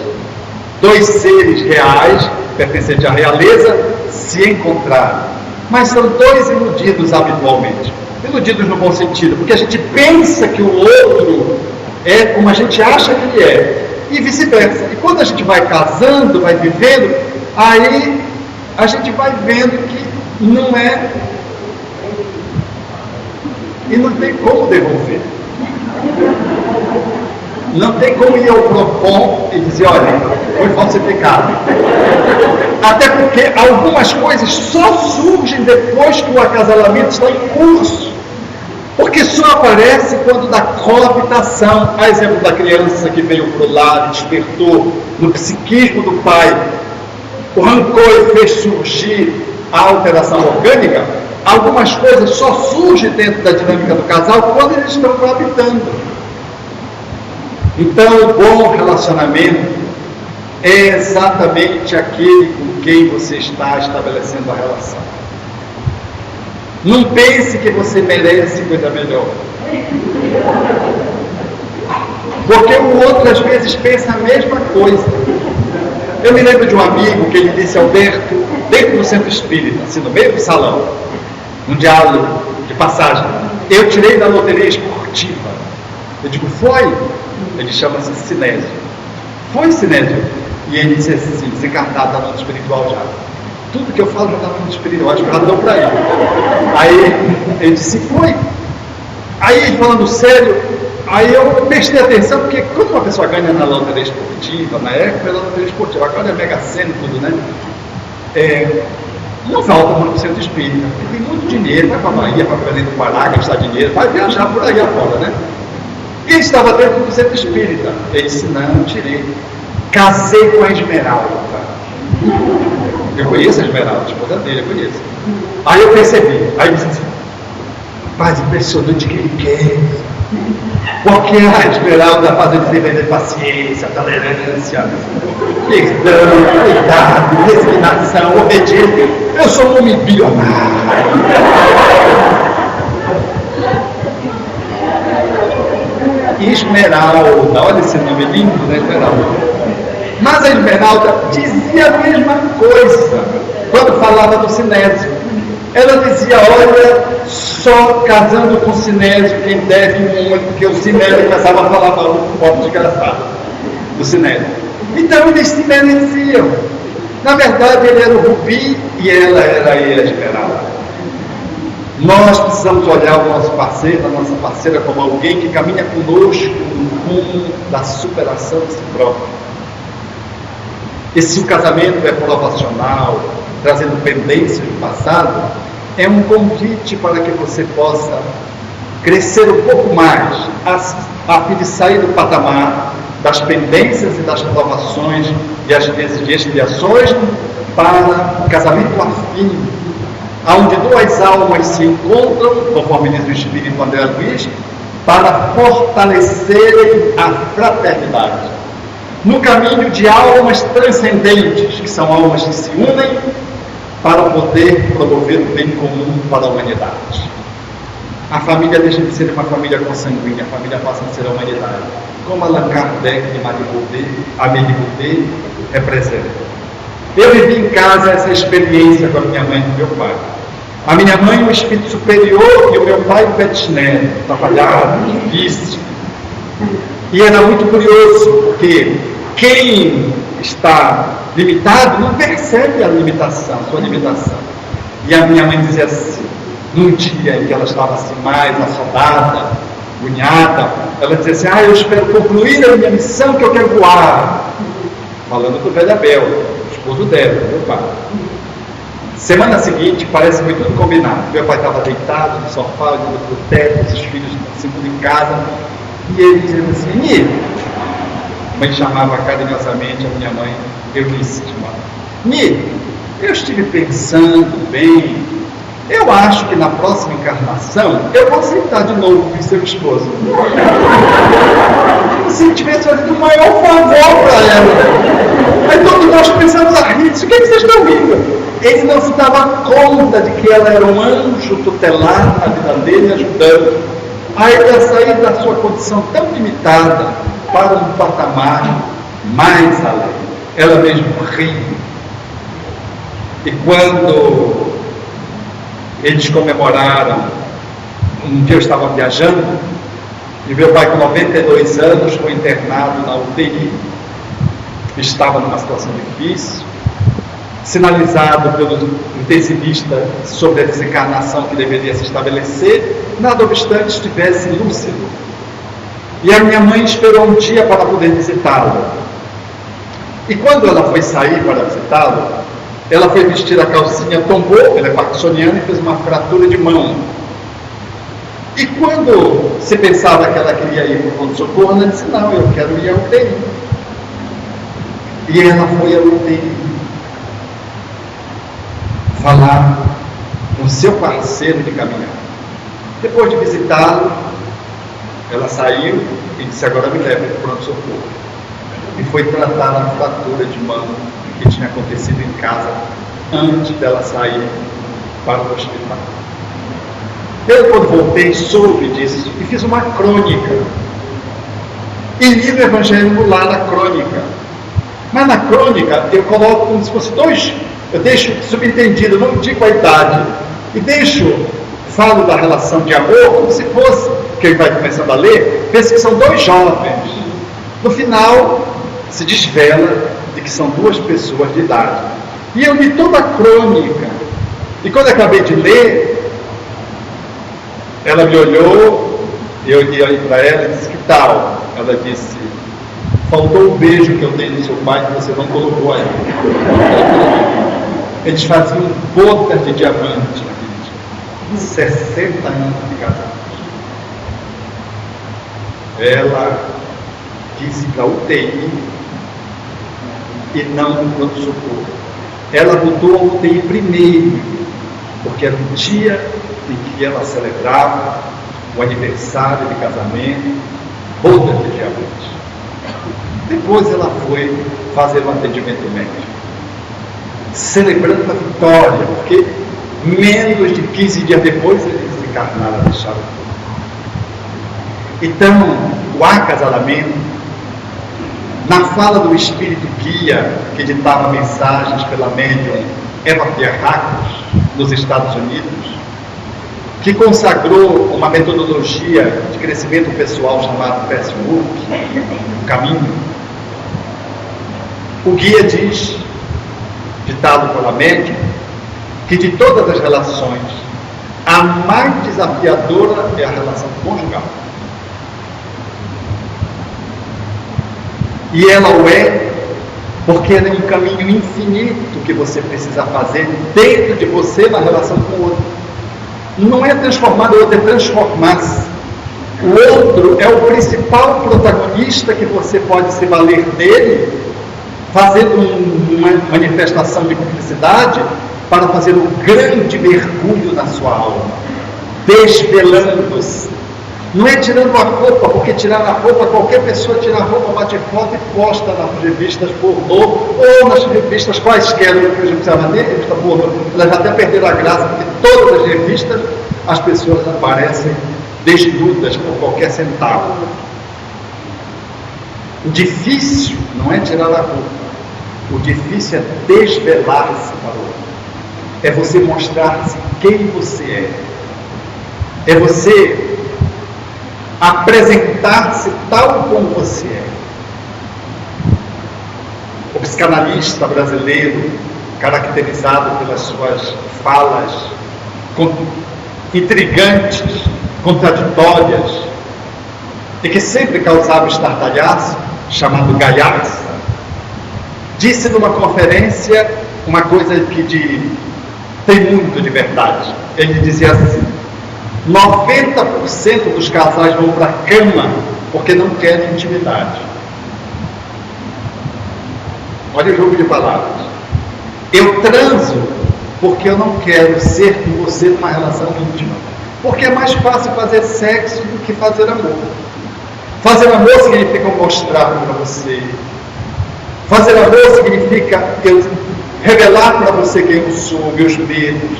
seres reais, pertencentes à realeza, se encontraram. Mas são dois iludidos habitualmente. Iludidos no bom sentido, porque a gente pensa que o outro é como a gente acha que ele é, e vice-versa. E quando a gente vai casando, vai vivendo, aí a gente vai vendo que não é, e não tem como devolver. Não tem como ir ao Procon e dizer, olha, foi falsificado. Até porque algumas coisas só surgem depois que o acasalamento está em curso. Porque só aparece quando dá coabitação. A exemplo da criança que veio para o lar e despertou no psiquismo do pai o rancor e fez surgir a alteração orgânica. Algumas coisas só surgem dentro da dinâmica do casal quando eles estão coabitando. Então, o bom relacionamento é exatamente aquele com quem você está estabelecendo a relação. Não pense que você merece coisa melhor. Porque o outro às vezes pensa a mesma coisa. Eu me lembro de um amigo que ele disse, Alberto, dentro do centro espírita, assim, no meio do salão, num diálogo de passagem, eu tirei da loteria esportiva. Eu digo, foi? Ele chama-se Sinésio. Foi, Sinésio? E ele disse assim, desencarnado, está no mundo espiritual já. Tudo que eu falo já está no mundo espiritual, acho que já deu para ele. Aí ele disse, foi. Aí, falando sério, aí eu prestei atenção, porque quando uma pessoa ganha na loteria esportiva, na época era loteria esportiva, agora é Mega Sena e tudo, né? Não falta muito centro espírita, porque tem muito dinheiro, vai para a Bahia, para Belém do Pará, gastar dinheiro, vai viajar por aí afora, né? E ele estava dentro do centro espírita. Ele disse, não, tirei. Casei com a Esmeralda. Eu conheço a Esmeralda, a esposa dele, eu conheço. Aí eu percebi, aí eu disse assim, rapaz, impressionante que ele quer. Porque a Esmeralda faz ele vender paciência, tolerância, perdão, cuidado, resignação, obediência. Eu sou um homem bilionário. Esmeralda, olha esse nome lindo, né, Esmeralda? Mas a Esmeralda dizia a mesma coisa quando falava do Sinésio. Ela dizia, olha, só casando com o Sinésio quem deve muito, porque o Sinésio começava a falar mal do pobre desgraçado do Sinésio. Então eles se mereciam. Na verdade ele era o Rubi e ela era a Esmeralda. Nós precisamos olhar o nosso parceiro, a nossa parceira, como alguém que caminha conosco no rumo da superação de si próprio. E se o casamento é provacional, trazendo pendências do passado, é um convite para que você possa crescer um pouco mais, a fim de sair do patamar das pendências e das provações e as expiações para o casamento afim, onde duas almas se encontram, conforme diz o Espírito André Luiz, para fortalecerem a fraternidade. No caminho de almas transcendentes, que são almas que se unem para poder promover o bem comum para a humanidade. A família deixa de ser uma família consanguínea, a família passa a ser a humanidade, como Allan Kardec e Amélie Boudet representam. Eu vivi em casa essa experiência com a minha mãe e meu pai. A minha mãe, um espírito superior, e o meu pai, um petchnero, trabalhado, difícil. E era muito curioso, porque quem está limitado não percebe a limitação, a sua limitação. E a minha mãe dizia assim, num dia em que ela estava assim mais assodada, agoniada, ela dizia assim, eu espero concluir a minha missão que eu quero voar. Falando do velho Abel, esposo dela, meu pai. Semana seguinte, parece que foi tudo combinado. Meu pai estava deitado no sofá, olhando para o teto, os filhos segundo em casa, e ele dizia assim, Nini, a mãe chamava carinhosamente a minha mãe, Eunice, Nini, eu estive pensando bem, Eu acho que na próxima encarnação eu vou aceitar de novo vir seu esposo. Como se ele tivesse fazendo o maior favor para ela. Aí todos nós começamos a rir. O que vocês estão rindo? Ele não se dava conta de que ela era um anjo tutelar na vida dele, ajudando. Aí ele ia sair da sua condição tão limitada para um patamar mais além. Ela mesmo ri. E quando eles comemoraram, um dia eu estava viajando, e meu pai com 92 anos foi internado na UTI, estava numa situação difícil, sinalizado pelo intensivista sobre a desencarnação que deveria se estabelecer, nada obstante estivesse lúcido. E a minha mãe esperou um dia para poder visitá-lo. E quando ela foi sair para visitá-lo, ela foi vestir a calcinha, tombou, ela é parkinsoniana, e fez uma fratura de mão. E quando se pensava que ela queria ir para o pronto-socorro, ela disse, não, eu quero ir ao UTI. E ela foi ao UTI falar com seu parceiro de caminhada. Depois de visitá-lo, ela saiu e disse, agora me leve para o pronto-socorro. E foi tratar a fratura de mão que tinha acontecido em casa antes dela sair para o hospital. Eu, quando voltei, soube disso e fiz uma crônica. E li o Evangelho lá na crônica. Mas na crônica eu coloco como se fosse dois. Eu deixo subentendido, não digo a idade. E falo da relação de amor como se fosse, quem vai começando a ler, pensa que são dois jovens. No final, se desvela de que são duas pessoas de idade. E eu li toda a crônica. E quando eu acabei de ler, ela me olhou, eu olhei para ela e disse, que tal? Ela disse, faltou um beijo que eu dei no seu pai que você não colocou aí. Eles faziam botas de diamante naquele dia. 60 anos de casados. Ela disse para o UTI e não no pronto-socorro. Ela botou a UTI primeiro, porque era o dia em que ela celebrava o aniversário de casamento, boda de diamante. Depois ela foi fazer um atendimento médico, celebrando a vitória, porque menos de 15 dias depois eles desencarnaram, deixaram tudo. Então, o acasalamento, na fala do espírito guia que ditava mensagens pela médium Eva Pierracos, nos Estados Unidos, que consagrou uma metodologia de crescimento pessoal chamada Password, o caminho, o guia diz, ditado pela médium, que de todas as relações, a mais desafiadora é a relação conjugal. E ela o é porque ela é um caminho infinito que você precisa fazer dentro de você na relação com o outro. Não é transformar o outro, é transformar-se. O outro é o principal protagonista que você pode se valer dele, fazendo uma manifestação de cumplicidade para fazer um grande mergulho na sua alma, desvelando-se. Não é tirando a roupa, porque tirar a roupa, qualquer pessoa tira a roupa, bate foto e posta nas revistas pornô, ou nas revistas quaisquer, que hoje não precisava nem revista pornô, elas já até perderam a graça, porque todas as revistas as pessoas aparecem desnudas por qualquer centavo. O difícil não é tirar a roupa, o difícil é desvelar-se para o outro, é você mostrar-se quem você é, é você apresentar-se tal como você é. O psicanalista brasileiro, caracterizado pelas suas falas intrigantes, contraditórias, e que sempre causava estardalhaço, chamado Gaiarsa, disse numa conferência uma coisa que tem muito de verdade. Ele dizia assim: 90% dos casais vão para a cama porque não querem intimidade. Olha o jogo de palavras. Eu transo porque eu não quero ser com você numa relação íntima. Porque é mais fácil fazer sexo do que fazer amor. Fazer amor significa mostrar para você. Fazer amor significa eu revelar para você quem eu sou, meus medos.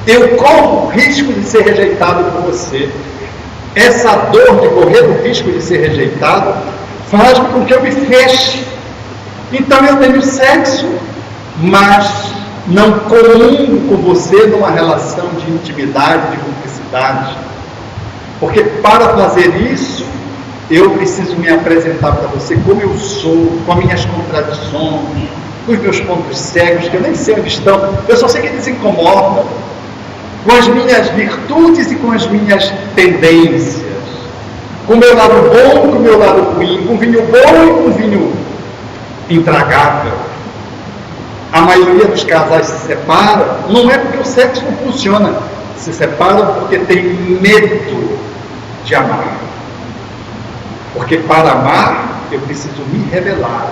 Eu corro o risco de ser rejeitado por você. Essa dor de correr o risco de ser rejeitado faz com que eu me feche. Então eu tenho sexo, mas não comungo com você numa relação de intimidade, de cumplicidade. Porque para fazer isso, eu preciso me apresentar para você como eu sou, com as minhas contradições, com os meus pontos cegos, que eu nem sei onde estão, eu só sei que eles incomodam, com as minhas virtudes e com as minhas tendências, com o meu lado bom e com o meu lado ruim, com vinho bom e com vinho intragável. A maioria dos casais se separam, não é porque o sexo não funciona, se separam porque tem medo de amar. Porque para amar, eu preciso me revelar.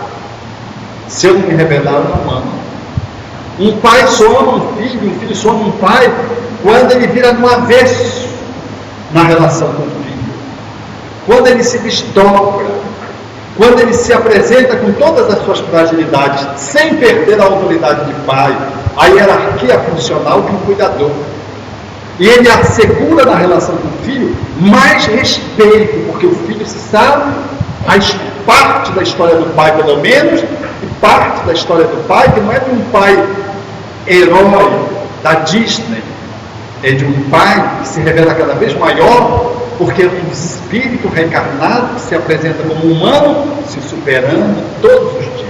Se eu não me revelar, eu não amo. Um pai só ama um filho só ama um pai, quando ele vira no avesso na relação com o filho. Quando ele se desdobra, quando ele se apresenta com todas as suas fragilidades, sem perder a autoridade de pai, a hierarquia funcional de um cuidador. E ele assegura na relação com o filho mais respeito, porque o filho se sabe, parte da história do pai pelo menos, e parte da história do pai, que não é de um pai herói da Disney, é de um pai que se revela cada vez maior, porque é um espírito reencarnado que se apresenta como humano, se superando todos os dias.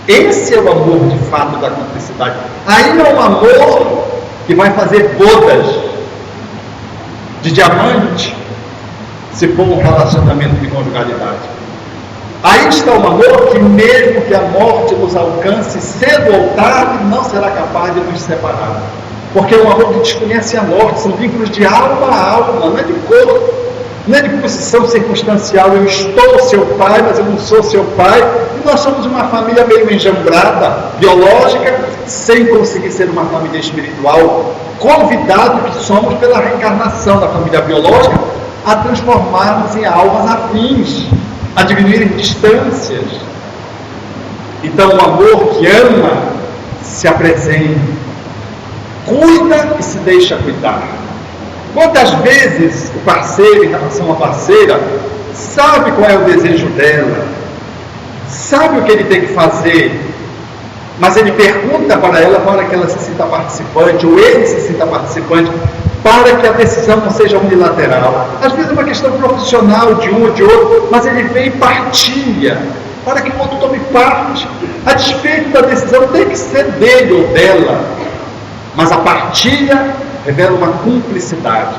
Esse é o amor de fato da cumplicidade. Aí não é um amor que vai fazer bodas de diamante, se for um relacionamento de conjugalidade. Aí está um amor que, mesmo que a morte nos alcance cedo ou tarde, não será capaz de nos separar. Porque é um amor que desconhece a morte, são vínculos de alma a alma, não é de corpo, não é de posição circunstancial. Eu estou seu pai, mas eu não sou seu pai. E nós somos uma família meio enjambrada, biológica, sem conseguir ser uma família espiritual, convidado que somos pela reencarnação da família biológica a transformarmos em almas afins, a diminuir distâncias. Então o amor que ama se apresenta, cuida e se deixa cuidar. Quantas vezes o parceiro, em relação à parceira, sabe qual é o desejo dela, sabe o que ele tem que fazer, mas ele pergunta para ela para que ela se sinta participante, ou ele se sinta participante, para que a decisão não seja unilateral. Às vezes é uma questão profissional de um ou de outro, mas ele vem e partilha, para que o outro tome parte. A despeito da decisão tem que ser dele ou dela, mas a partilha revela uma cumplicidade.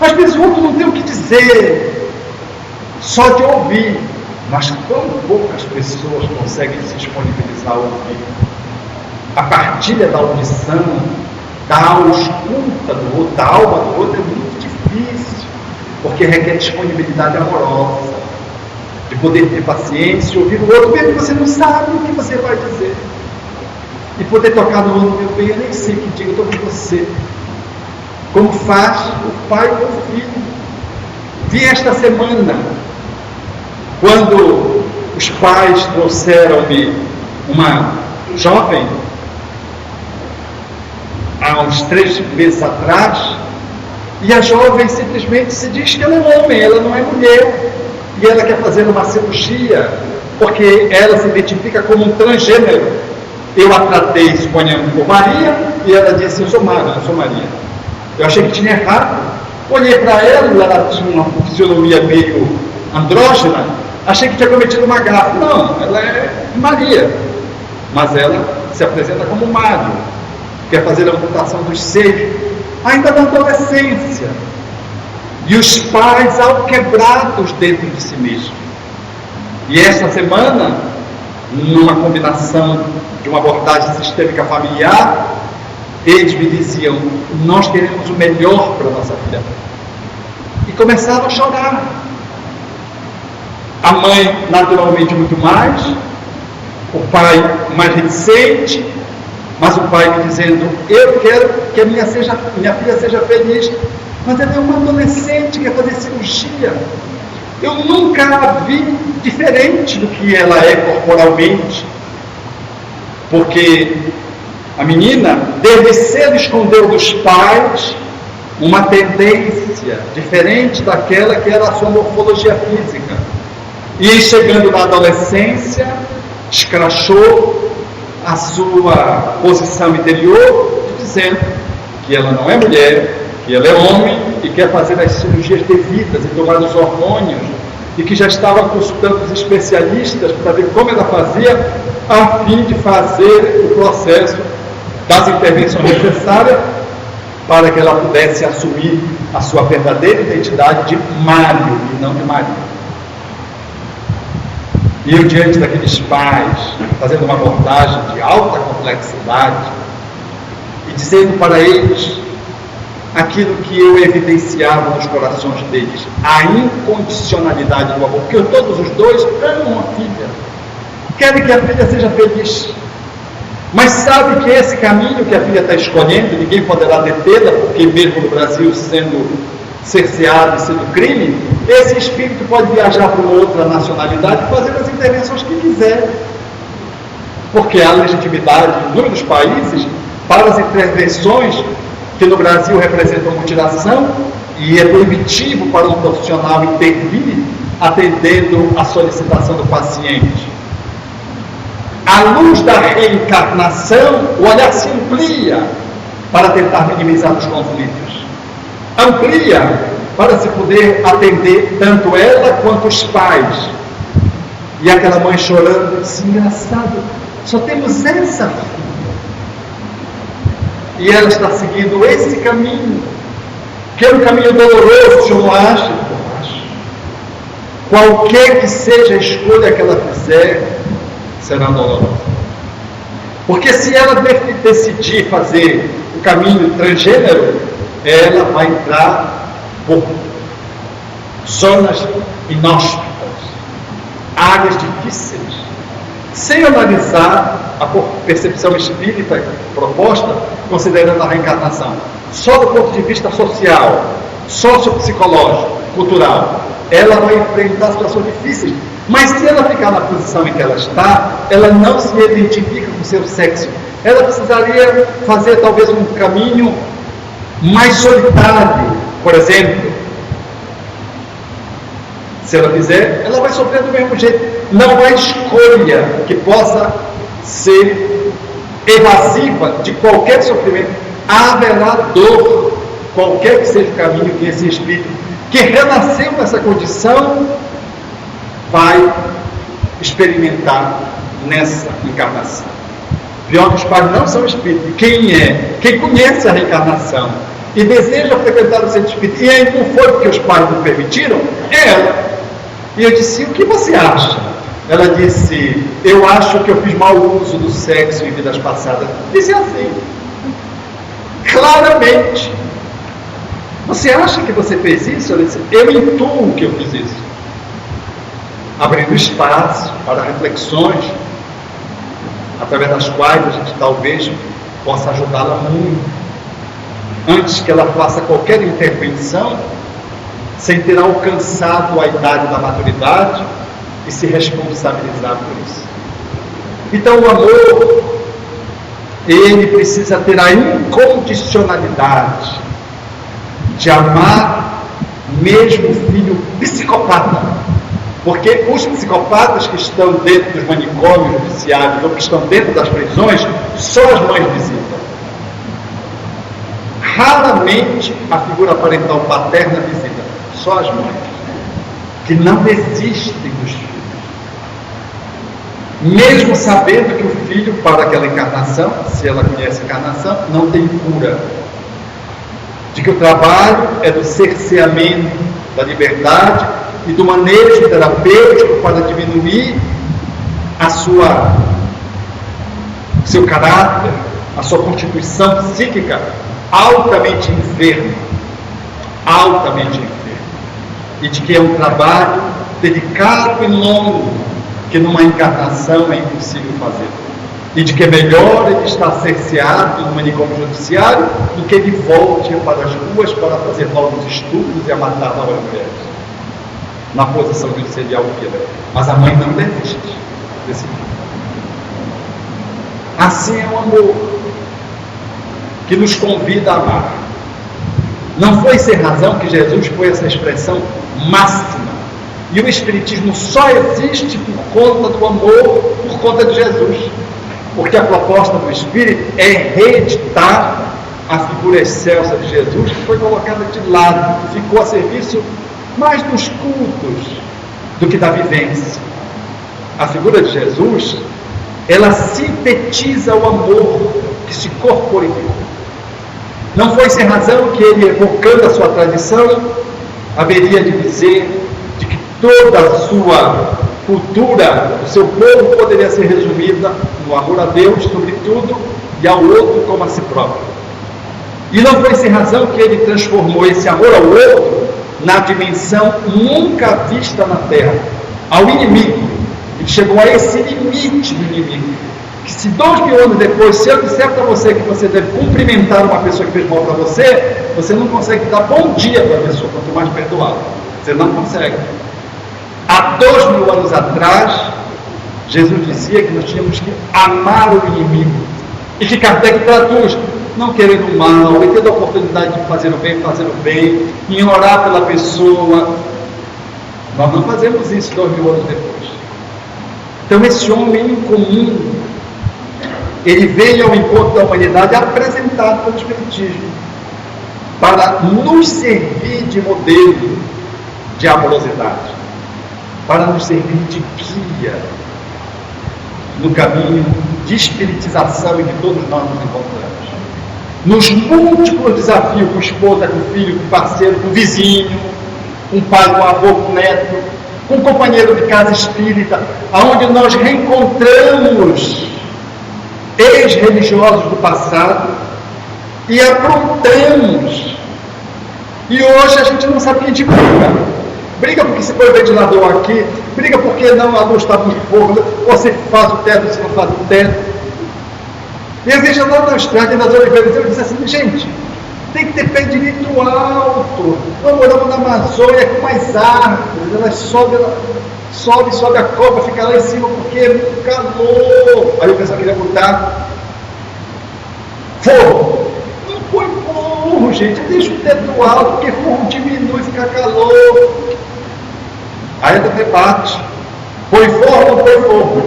Às vezes o outro não tem o que dizer, só de ouvir, mas tão poucas pessoas conseguem se disponibilizar a ouvir. A partilha da audição, da ausculta do outro, da alma do outro, é muito difícil, porque requer disponibilidade amorosa, de poder ter paciência, ouvir o outro, mesmo que você não sabe o que você vai dizer, e poder tocar no outro, meu bem, eu nem sei o que digo, eu estou com você, como faz o pai com o filho. Vi esta semana, quando os pais trouxeram-me uma jovem, há uns 3 meses atrás, e a jovem simplesmente se diz que ela é homem, ela não é mulher, e ela quer fazer uma cirurgia, porque ela se identifica como um transgênero. Eu a tratei, suponhamos, por Maria, e ela disse, eu sou Maria. Eu achei que tinha errado. Olhei para ela, ela tinha uma fisionomia meio andrógena, achei que tinha cometido uma gafe. Não, ela é Maria, mas ela se apresenta como Mário, quer fazer a amputação dos seios, ainda na adolescência. E os pais alquebrados dentro de si mesmos. E esta semana, numa combinação de uma abordagem sistêmica familiar, eles me diziam, nós queremos o melhor para a nossa filha. E começaram a chorar. A mãe, naturalmente, muito mais, o pai mais reticente, Mas o pai me dizendo: eu quero que a minha filha seja feliz, mas ela é uma adolescente, quer fazer cirurgia. Eu nunca a vi diferente do que ela é corporalmente, porque a menina desde cedo escondeu dos pais uma tendência diferente daquela que era a sua morfologia física, e chegando na adolescência escrachou a sua posição interior, dizendo que ela não é mulher, que ela é homem e quer fazer as cirurgias devidas e tomar os hormônios, e que já estava consultando os especialistas para ver como ela fazia a fim de fazer o processo das intervenções necessárias para que ela pudesse assumir a sua verdadeira identidade de Mário e não de Maria. E eu, diante daqueles pais, fazendo uma abordagem de alta complexidade e dizendo para eles aquilo que eu evidenciava nos corações deles, a incondicionalidade do amor, porque todos os dois amam a filha, querem que a filha seja feliz, mas sabe que esse caminho que a filha está escolhendo, ninguém poderá detê-la, porque mesmo no Brasil sendo cerceado e sendo crime, esse espírito pode viajar para uma outra nacionalidade e fazer as intervenções que quiser, porque há legitimidade em muitos países para as intervenções que no Brasil representam mutilação, e é proibitivo para um profissional intervir atendendo a solicitação do paciente. À luz da reencarnação, o olhar se amplia para tentar minimizar os conflitos. Amplia para se poder atender tanto ela quanto os pais. E aquela mãe chorando, disse: engraçado, só temos essa filha. E ela está seguindo esse caminho, que é um caminho doloroso, eu acho. Qualquer que seja a escolha que ela fizer, será dolorosa. Porque se ela decidir fazer o caminho transgênero, ela vai entrar por zonas inóspitas, áreas difíceis, sem analisar a percepção espírita proposta, considerando a reencarnação só do ponto de vista social, sociopsicológico, cultural. Ela vai enfrentar situações difíceis, mas se ela ficar na posição em que ela está, ela não se identifica com o seu sexo. Ela precisaria fazer talvez um caminho mais solitário, por exemplo. Se ela fizer, ela vai sofrer do mesmo jeito. Não há escolha que possa ser evasiva de qualquer sofrimento. Haverá dor, qualquer que seja o caminho que esse espírito que renasceu nessa condição vai experimentar nessa encarnação. Pior que os pais não são espíritos. Quem é? Quem conhece a reencarnação e deseja frequentar o centro espírita, e aí não foi porque os pais não permitiram, é ela. E eu disse: o que você acha? Ela disse: eu acho que eu fiz mau uso do sexo em vidas passadas. Disse assim, claramente. Você acha que você fez isso? Ela disse: eu intuo que eu fiz isso. Abrindo espaço para reflexões, através das quais a gente talvez possa ajudá-la muito, antes que ela faça qualquer intervenção, sem ter alcançado a idade da maturidade e se responsabilizar por isso. Então o amor, ele precisa ter a incondicionalidade de amar mesmo o filho psicopata, porque os psicopatas que estão dentro dos manicômios judiciários ou que estão dentro das prisões, só as mães visitam. Raramente a figura parental paterna visita, só as mães, que não desistem dos filhos, mesmo sabendo que o filho, para aquela encarnação, se ela conhece a encarnação, não tem cura, de que o trabalho é do cerceamento da liberdade e do manejo terapêutico para diminuir seu caráter, a sua constituição psíquica altamente enferma, e de que é um trabalho delicado e longo, que numa encarnação é impossível fazer. e de que é melhor ele estar cerceado no manicômio judiciário do que ele volte para as ruas para fazer novos estudos e a matar novas mulheres, na posição de um serial killer. Mas a mãe não desiste desse filho. Assim é o amor que nos convida a amar. Não foi sem razão que Jesus foi essa expressão máxima. E o Espiritismo só existe por conta do amor, por conta de Jesus. Porque a proposta do Espírito é reeditar a figura excelsa de Jesus, que foi colocada de lado, ficou a serviço mais dos cultos do que da vivência. A figura de Jesus, ela sintetiza o amor que se corporificou. Não foi sem razão que ele, evocando a sua tradição, haveria de dizer de que toda a sua cultura, o seu povo, poderia ser resumida no amor a Deus, sobretudo, e ao outro como a si próprio. E não foi sem razão que ele transformou esse amor ao outro na dimensão nunca vista na terra, ao inimigo. Ele chegou a esse limite do inimigo, que se 2000 anos depois, se eu disser para você que você deve cumprimentar uma pessoa que fez mal para você, você não consegue dar bom dia para a pessoa, quanto mais perdoá-la. Você não consegue. Há 2000 anos atrás, Jesus dizia que nós tínhamos que amar o inimigo, e que Kardec traduz: não querer o mal, e ter a oportunidade de fazer o bem, e orar pela pessoa. Nós não fazemos isso 2000 anos depois. Então esse homem incomum, ele veio ao encontro da humanidade apresentado pelo Espiritismo para nos servir de modelo de amorosidade, para nos servir de guia no caminho de espiritização em que todos nós nos encontramos. Nos múltiplos desafios com esposa, com filho, com parceiro, com vizinho, com pai, com avô, com neto, com companheiro de casa espírita, aonde nós reencontramos ex-religiosos do passado e aprontamos. E hoje a gente não sabe quem te briga porque se põe o ventilador aqui, briga porque não, a luz está muito pouco, você faz o teto, você não faz o teto. E eu vejo lá na estrada e nas oliveiras, eu disse assim: gente, tem que ter pé direito alto. Nós moramos na Amazônia com mais árvores, elas sobe a copa, fica lá em cima porque é muito calor. Aí o pessoal queria botar forro. Não põe forro, gente, deixa o teto alto, porque forro diminui, fica calor. Aí entra debate: põe forro ou não põe forro?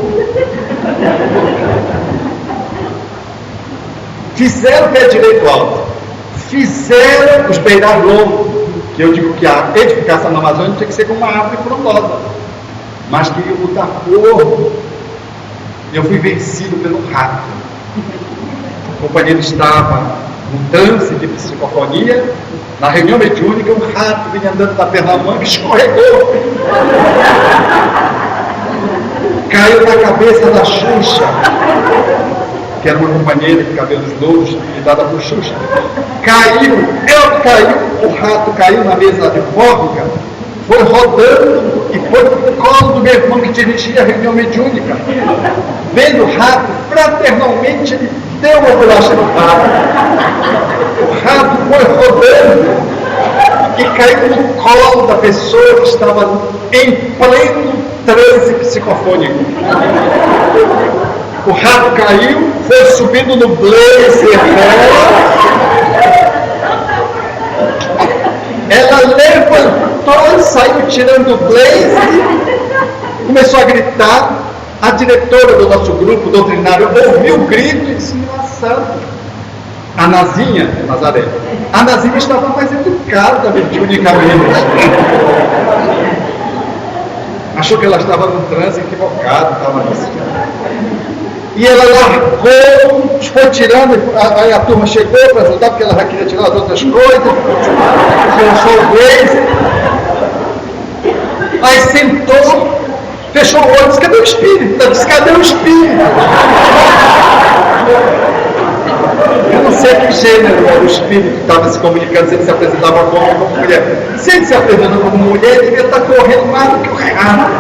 Fizeram o pé direito alto, fizeram os beirar longos, que eu digo que a edificação na Amazônia tinha que ser como uma árvore frondosa, mas queria botar forro. Eu fui vencido pelo rato. O companheiro estava num transe de psicofonia, na reunião mediúnica, um rato vinha andando da Pernamanga, escorregou, caiu na cabeça da Xuxa, que era uma companheira de cabelos louros, dada por Xuxa. Caiu, o rato caiu na mesa de fórmica, foi rodando e foi no colo do meu irmão que dirigia a reunião mediúnica. Vendo o rato, fraternalmente ele deu uma bolacha no rato. O rato foi rodando e caiu no colo da pessoa que estava em pleno transe psicofônico. O rato caiu, foi subindo no blazer dela. Ela levantou e saiu tirando o blazer, começou a gritar. A diretora do nosso grupo doutrinário ouviu o grito e disse: engraçado. A Nazinha, Nazaré, a Nazinha estava mais educada mediunicamente. Achou que ela estava num transe equivocado, estava assim. E ela largou, foi tirando, aí a turma chegou para ajudar, porque ela já queria tirar as outras coisas, fechou o blazer, aí sentou, fechou o olho, disse: cadê o espírito? Ela disse: cadê o espírito? Eu não sei que gênero era o espírito que estava se comunicando, se ele se apresentava como mulher. Se ele se apresentando como mulher, ele devia estar correndo mais do que o rato.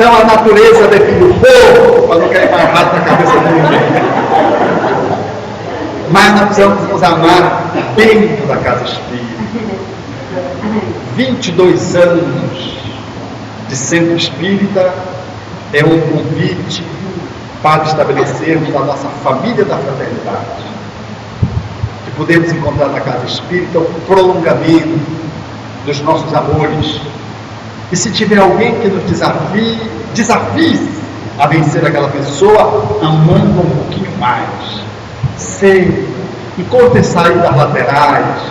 Então a natureza define o povo, para não cair mais rato na cabeça de ninguém. Mas nós precisamos nos amar dentro da casa espírita. 22 anos de centro espírita é um convite para estabelecermos a nossa família da fraternidade. Que podemos encontrar na casa espírita o prolongamento dos nossos amores. E se tiver alguém que nos desafie a vencer aquela pessoa, amando um pouquinho mais. Encontre saídas laterais,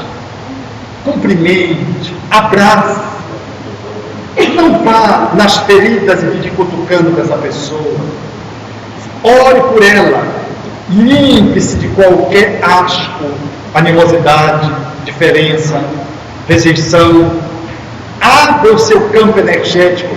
cumprimente, abrace. Não vá nas feridas e fique cutucando com essa pessoa. Ore por ela. Limpe-se de qualquer asco, animosidade, diferença, rejeição. Abra o seu campo energético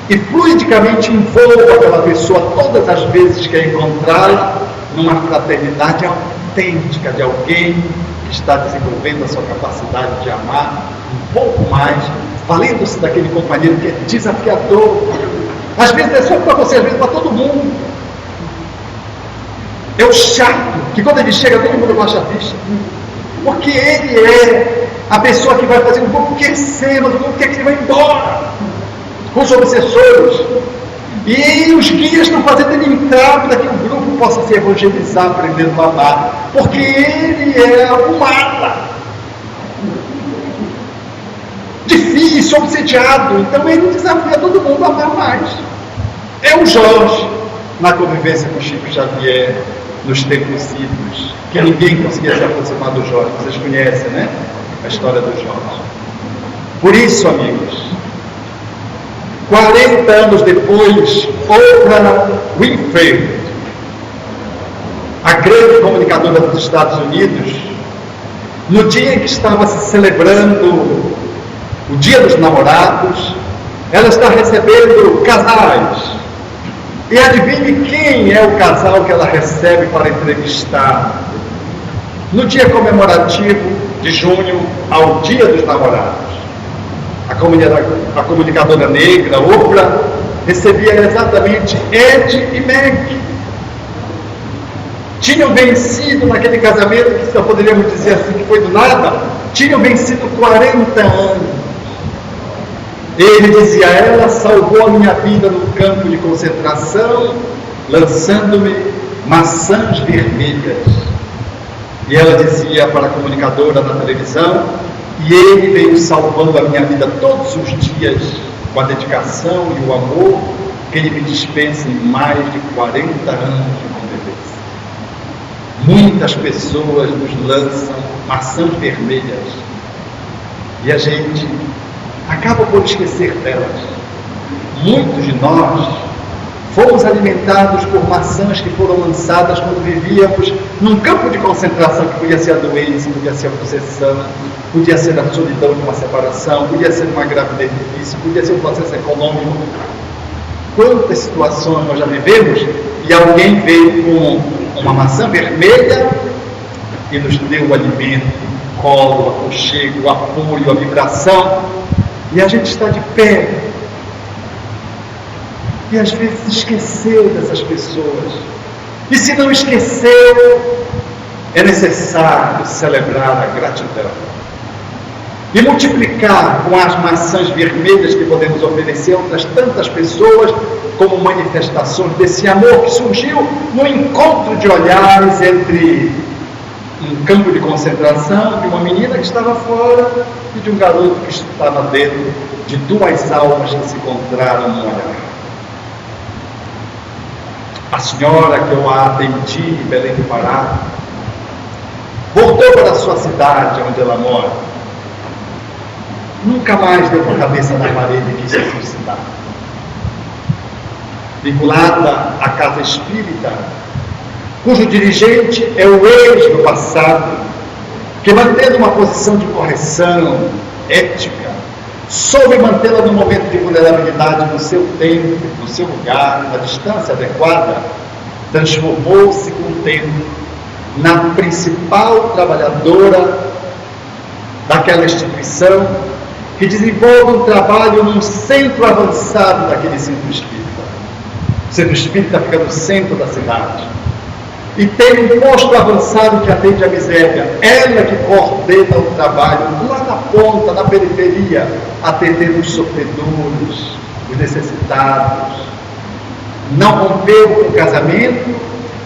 e fluidicamente envolva aquela pessoa todas as vezes que a encontrá-la numa fraternidade autêntica de alguém que está desenvolvendo a sua capacidade de amar um pouco mais, valendo-se daquele companheiro que é desafiador. Às vezes é só para você, às vezes para todo mundo. É o chato, que quando ele chega todo mundo baixa a ficha. Porque ele é a pessoa que vai fazer o grupo crescer, mas o grupo quer que ele vai embora. Com os obsessores. E os guias estão fazendo ele entrar para que o grupo possa se evangelizar, aprendendo a amar. Porque ele é o mala. Difícil, obsediado. Então ele desafia todo mundo a amar mais. É o Jorge, na convivência com Chico Xavier, nos tempos idos, que ninguém conseguia se aproximar do Jorge. Vocês conhecem, né? A história do Jorge. Por isso, amigos, 40 anos depois, Oprah Winfrey, a grande comunicadora dos Estados Unidos, no dia em que estava se celebrando o Dia dos Namorados, ela está recebendo casais. E adivinhe quem é o casal que ela recebe para entrevistar no dia comemorativo de junho ao Dia dos Namorados. A comunicadora negra, Oprah, recebia exatamente Ed e Meg. Tinham vencido naquele casamento, que só poderíamos dizer assim que foi do nada, tinham vencido 40 anos. Ele dizia: ela salvou a minha vida no campo de concentração, lançando-me maçãs vermelhas. E ela dizia para a comunicadora na televisão: e ele veio salvando a minha vida todos os dias, com a dedicação e o amor que ele me dispensa em mais de 40 anos de convivência. Muitas pessoas nos lançam maçãs vermelhas e a gente acaba por esquecer delas. Muitos de nós fomos alimentados por maçãs que foram lançadas quando vivíamos num campo de concentração, que podia ser a doença, podia ser a possessão, podia ser a solidão de uma separação, podia ser uma gravidez difícil, podia ser um processo econômico. Quantas situações nós já vivemos e alguém veio com uma maçã vermelha e nos deu o alimento, o colo, o aconchego, o apoio, a vibração, e a gente está de pé e às vezes esqueceu dessas pessoas. E se não esqueceu, é necessário celebrar a gratidão e multiplicar com as maçãs vermelhas que podemos oferecer a outras tantas pessoas, como manifestações desse amor que surgiu no encontro de olhares entre um campo de concentração de uma menina que estava fora e de um garoto que estava dentro, de duas almas que se encontraram no olhar. A senhora que eu a atendi em Belém do Pará voltou para a sua cidade, onde ela mora. Nunca mais deu com a cabeça na parede e quis se suicidar. Vinculada à casa espírita, cujo dirigente é o ex do passado, que, mantendo uma posição de correção ética, soube mantê-la no momento de vulnerabilidade no seu tempo, no seu lugar, na distância adequada, transformou-se com o tempo na principal trabalhadora daquela instituição, que desenvolve um trabalho num centro avançado daquele centro espírita. Centro espírita fica no centro da cidade. E tem um posto avançado que atende a miséria. Ela que coordena o trabalho lá na ponta, na periferia, atendendo os sofredores, os necessitados. Não rompeu com o casamento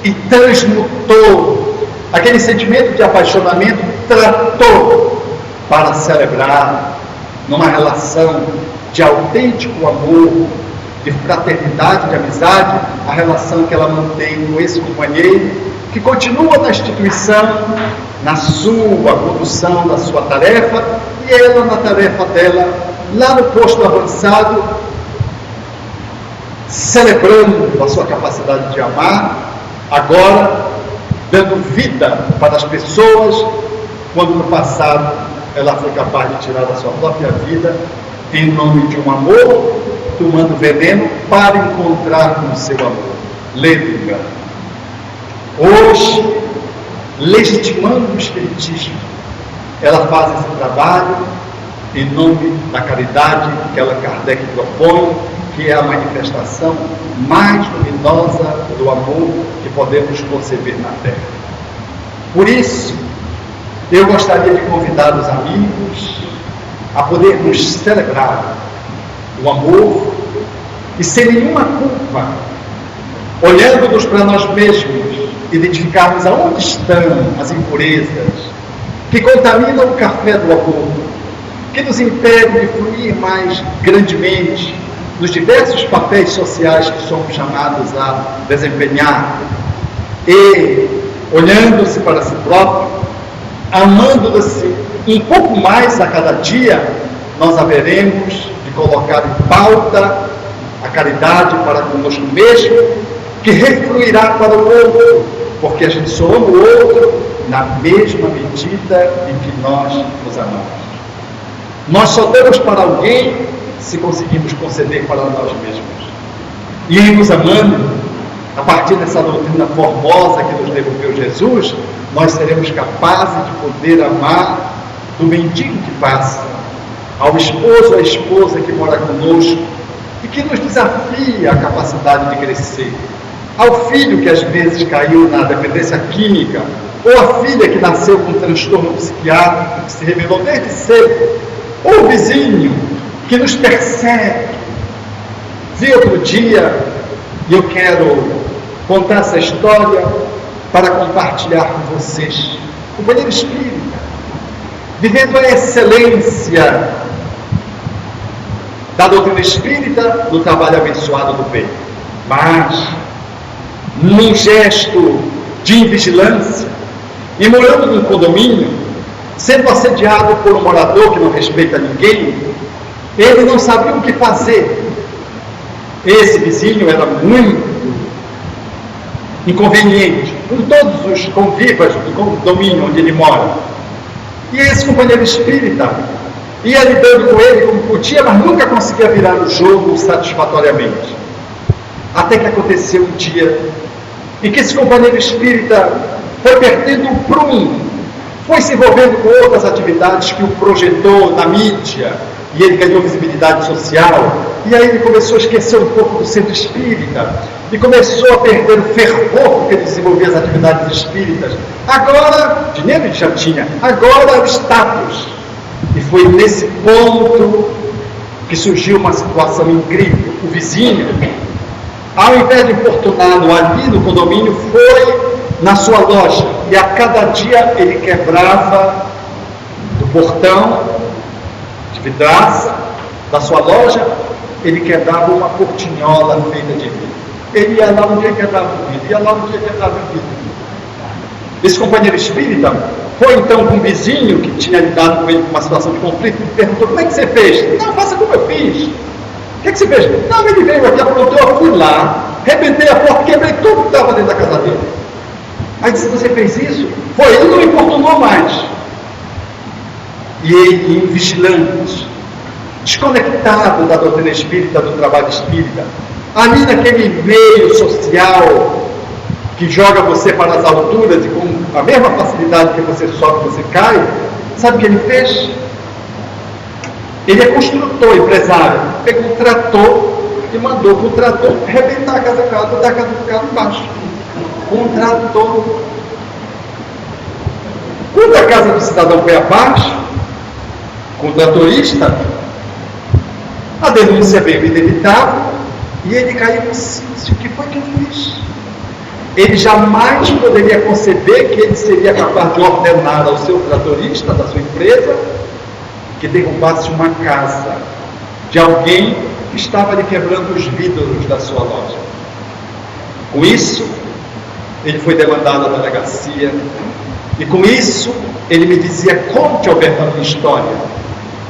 e transmutou aquele sentimento de apaixonamento, tratou para celebrar numa relação de autêntico amor, de fraternidade, de amizade, a relação que ela mantém com esse companheiro, que continua na instituição, na sua condução da sua tarefa, e ela na tarefa dela, lá no posto avançado, celebrando a sua capacidade de amar, agora dando vida para as pessoas, quando no passado ela foi capaz de tirar da sua própria vida, em nome de um amor, tomando veneno para encontrar com o seu amor. Ledwig, hoje, legitimando o espiritismo, ela faz esse trabalho em nome da caridade que ela Kardec propõe, que é a manifestação mais luminosa do amor que podemos conceber na Terra. Por isso, eu gostaria de convidar os amigos a podermos celebrar o amor e sem nenhuma culpa, olhando-nos para nós mesmos, identificarmos aonde estão as impurezas que contaminam o café do amor, que nos impedem de fluir mais grandemente nos diversos papéis sociais que somos chamados a desempenhar, e olhando-se para si próprio, amando-se um pouco mais a cada dia, nós haveremos de colocar em pauta a caridade para conosco mesmo, que refluirá para o outro, porque a gente só ama o outro na mesma medida em que nós nos amamos. Nós só damos para alguém se conseguimos conceder para nós mesmos. E em nos amando, a partir dessa doutrina formosa que nos devolveu Jesus, nós seremos capazes de poder amar do mendigo que passa, ao esposo, à esposa que mora conosco e que nos desafia a capacidade de crescer, ao filho que às vezes caiu na dependência química, ou a filha que nasceu com um transtorno psiquiátrico que se revelou desde cedo, ou o vizinho que nos persegue. Vi outro dia, e eu quero contar essa história para compartilhar com vocês. Companheiro espírita, vivendo a excelência da doutrina espírita no trabalho abençoado do bem, mas num gesto de invigilância, e morando num condomínio, sendo assediado por um morador que não respeita ninguém, ele não sabia o que fazer. Esse vizinho era muito inconveniente com todos os convivas do condomínio onde ele mora. E esse companheiro espírita ia lidando com ele como podia, mas nunca conseguia virar o jogo satisfatoriamente. Até que aconteceu um dia em que esse companheiro espírita foi perdendo o prumo, foi se envolvendo com outras atividades que o projetou na mídia, e ele ganhou visibilidade social, e aí ele começou a esquecer um pouco do centro espírita, e começou a perder o fervor que ele desenvolvia as atividades espíritas. Agora, dinheiro ele já tinha, agora o status. E foi nesse ponto que surgiu uma situação incrível. O vizinho, ao invés de importuná-lo ali no condomínio, foi na sua loja, e a cada dia ele quebrava do portão de vidraça da sua loja, ele quebrava uma portinhola feita de vidro. Ele ia lá um dia e quebrava o vidro, ia lá um dia e quebrava o vidro. Esse companheiro espírita foi então com um vizinho que tinha lidado com ele com uma situação de conflito, e perguntou: como é que você fez? Não, faça como eu fiz. O que você fez? Não, ele veio aqui, aprontou, eu fui lá, arrebentei a porta, quebrei tudo que estava dentro da casa dele. Aí disse: você fez isso? Foi, ele não importunou mais. E ele, invigilante, desconectado da doutrina espírita, do trabalho espírita, ali naquele meio social que joga você para as alturas e com a mesma facilidade que você sobe, você cai, sabe o que ele fez? Ele é construtor, empresário, pegou um trator e mandou com o trator arrebentar a casa do cara, botar a casa do cara embaixo. Com o trator. Quando a casa do cidadão foi abaixo, com o tratorista, a denúncia veio inevitável e ele caiu no silêncio. O que foi que eu fiz? Ele jamais poderia conceber que ele seria capaz de ordenar ao seu tratorista da sua empresa que derrubasse uma casa de alguém que estava lhe quebrando os vidros da sua loja. Com isso, ele foi demandado à delegacia e com isso ele me dizia: conte, Alberto, a minha história,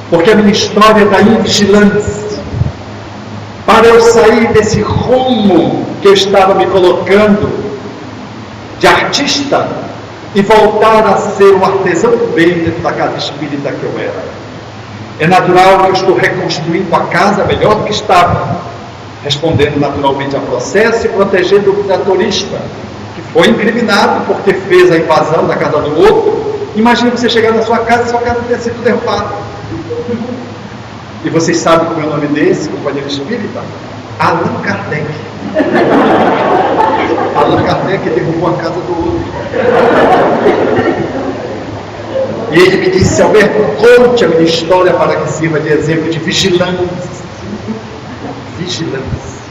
porque a minha história está em vigilância. Para eu sair desse rumo que eu estava me colocando de artista e voltar a ser um artesão do bem dentro da casa espírita que eu era. É natural que eu estou reconstruindo a casa melhor do que estava, respondendo naturalmente ao processo e protegendo o tratorista, que foi incriminado porque fez a invasão da casa do outro. Imagina você chegar na sua casa e sua casa ter sido derrubada. E vocês sabem como é o nome desse companheiro espírita? Allan Kardec. Allan Kardec derrubou a casa do outro. E ele me disse: Alberto, conte a minha história para que sirva de exemplo de vigilância. Vigilância.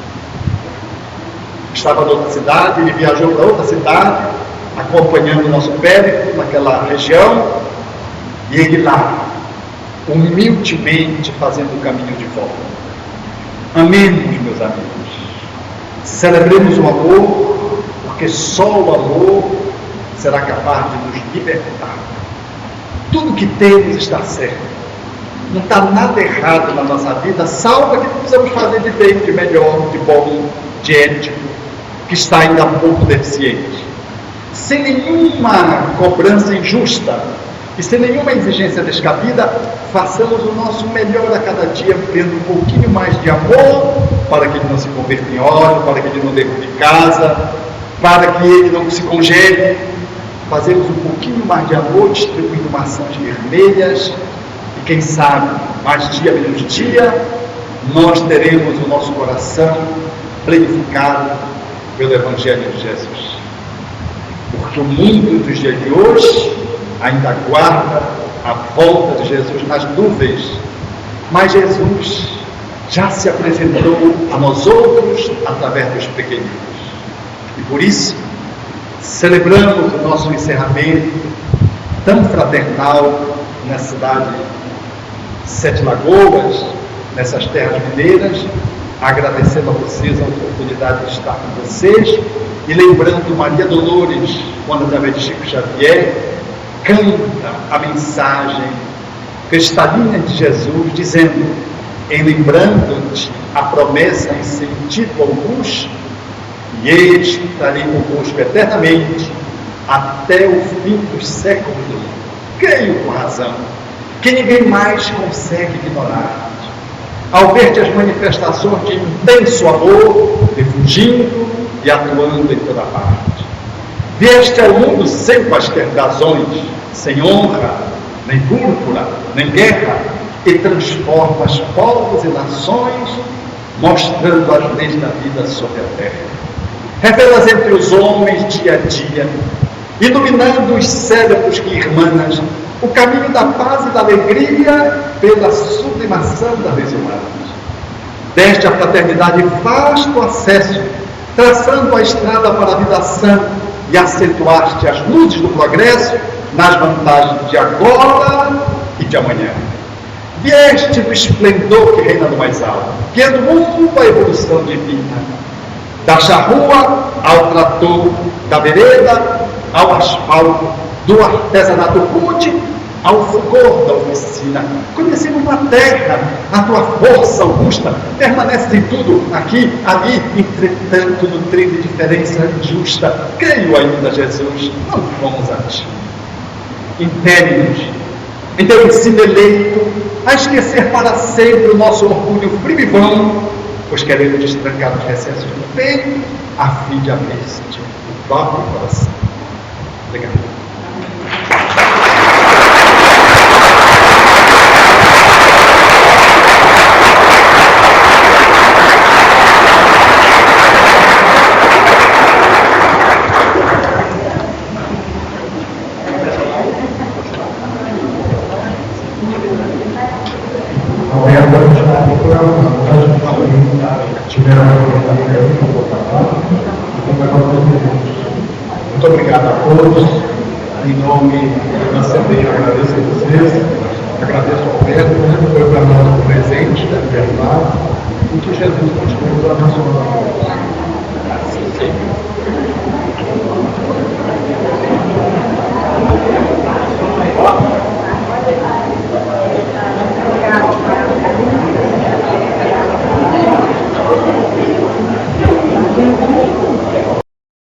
Estava em outra cidade, ele viajou para outra cidade, acompanhando o nosso périplo naquela região, e ele lá, humildemente fazendo o caminho de volta. Amemos, meus amigos, celebremos o amor, porque só o amor será capaz de nos libertar. Tudo que temos está certo, não está nada errado na nossa vida, salvo que precisamos fazer de bem, de melhor, de bom, de ético, que está ainda um pouco deficiente, sem nenhuma cobrança injusta e sem nenhuma exigência descabida. Façamos o nosso melhor a cada dia, tendo um pouquinho mais de amor, para que ele não se converta em ódio, para que ele não derrube casa, para que ele não se congele. Fazemos um pouquinho mais de amor, distribuindo maçãs vermelhas, e quem sabe, mais dia menos dia, nós teremos o nosso coração plenificado pelo Evangelho de Jesus. Porque o mundo dos dias de hoje ainda aguarda a volta de Jesus nas nuvens, mas Jesus já se apresentou a nós outros através dos pequeninos. E por isso, celebramos o nosso encerramento tão fraternal na cidade de Sete Lagoas, nessas terras mineiras, agradecendo a vocês a oportunidade de estar com vocês e lembrando Maria Dolores, quando através de Chico Xavier canta a mensagem cristalina de Jesus, dizendo: em lembrando-te a promessa em sentido augusto, e estarei convosco eternamente até o fim dos séculos do mundo. Creio com razão que ninguém mais consegue ignorar, ao ver-te as manifestações de intenso amor, refugindo e atuando em toda parte. Vieste ao mundo sem quaisquer razões, sem honra, nem púrpura, nem guerra, e transformas povos e nações, mostrando as leis da vida sobre a terra. Revelas entre os homens dia a dia, iluminando os cérebros que irmanas, o caminho da paz e da alegria pela sublimação da leis humanas. Deste a fraternidade vasto acesso, traçando a estrada para a vida sã, e acentuaste as luzes do progresso nas vantagens de agora e de amanhã. Vieste do esplendor que reina no mais alto, guiando o mundo à evolução divina, da charrua ao trator, da vereda ao asfalto, do artesanato rude ao fulgor da oficina. Conhecendo uma terra, a tua força augusta permanece em tudo, aqui, ali, entretanto, no trem de diferença justa. Creio ainda, Jesus, não vamos a ti. Impele-nos, em teu ensino eleito, a esquecer para sempre o nosso orgulho frio e vão, pois queremos destrancar os recessos do peito, a fim de abrir-se o próprio coração. Obrigado. Alberto, a gente está procurando, tiveram a oportunidade de votar. Muito obrigado a todos. Em nome da Assembleia, eu agradeço a vocês. Agradeço ao Alberto, que foi para nós o presente da liberdade, e que Jesus continue nos abençoando.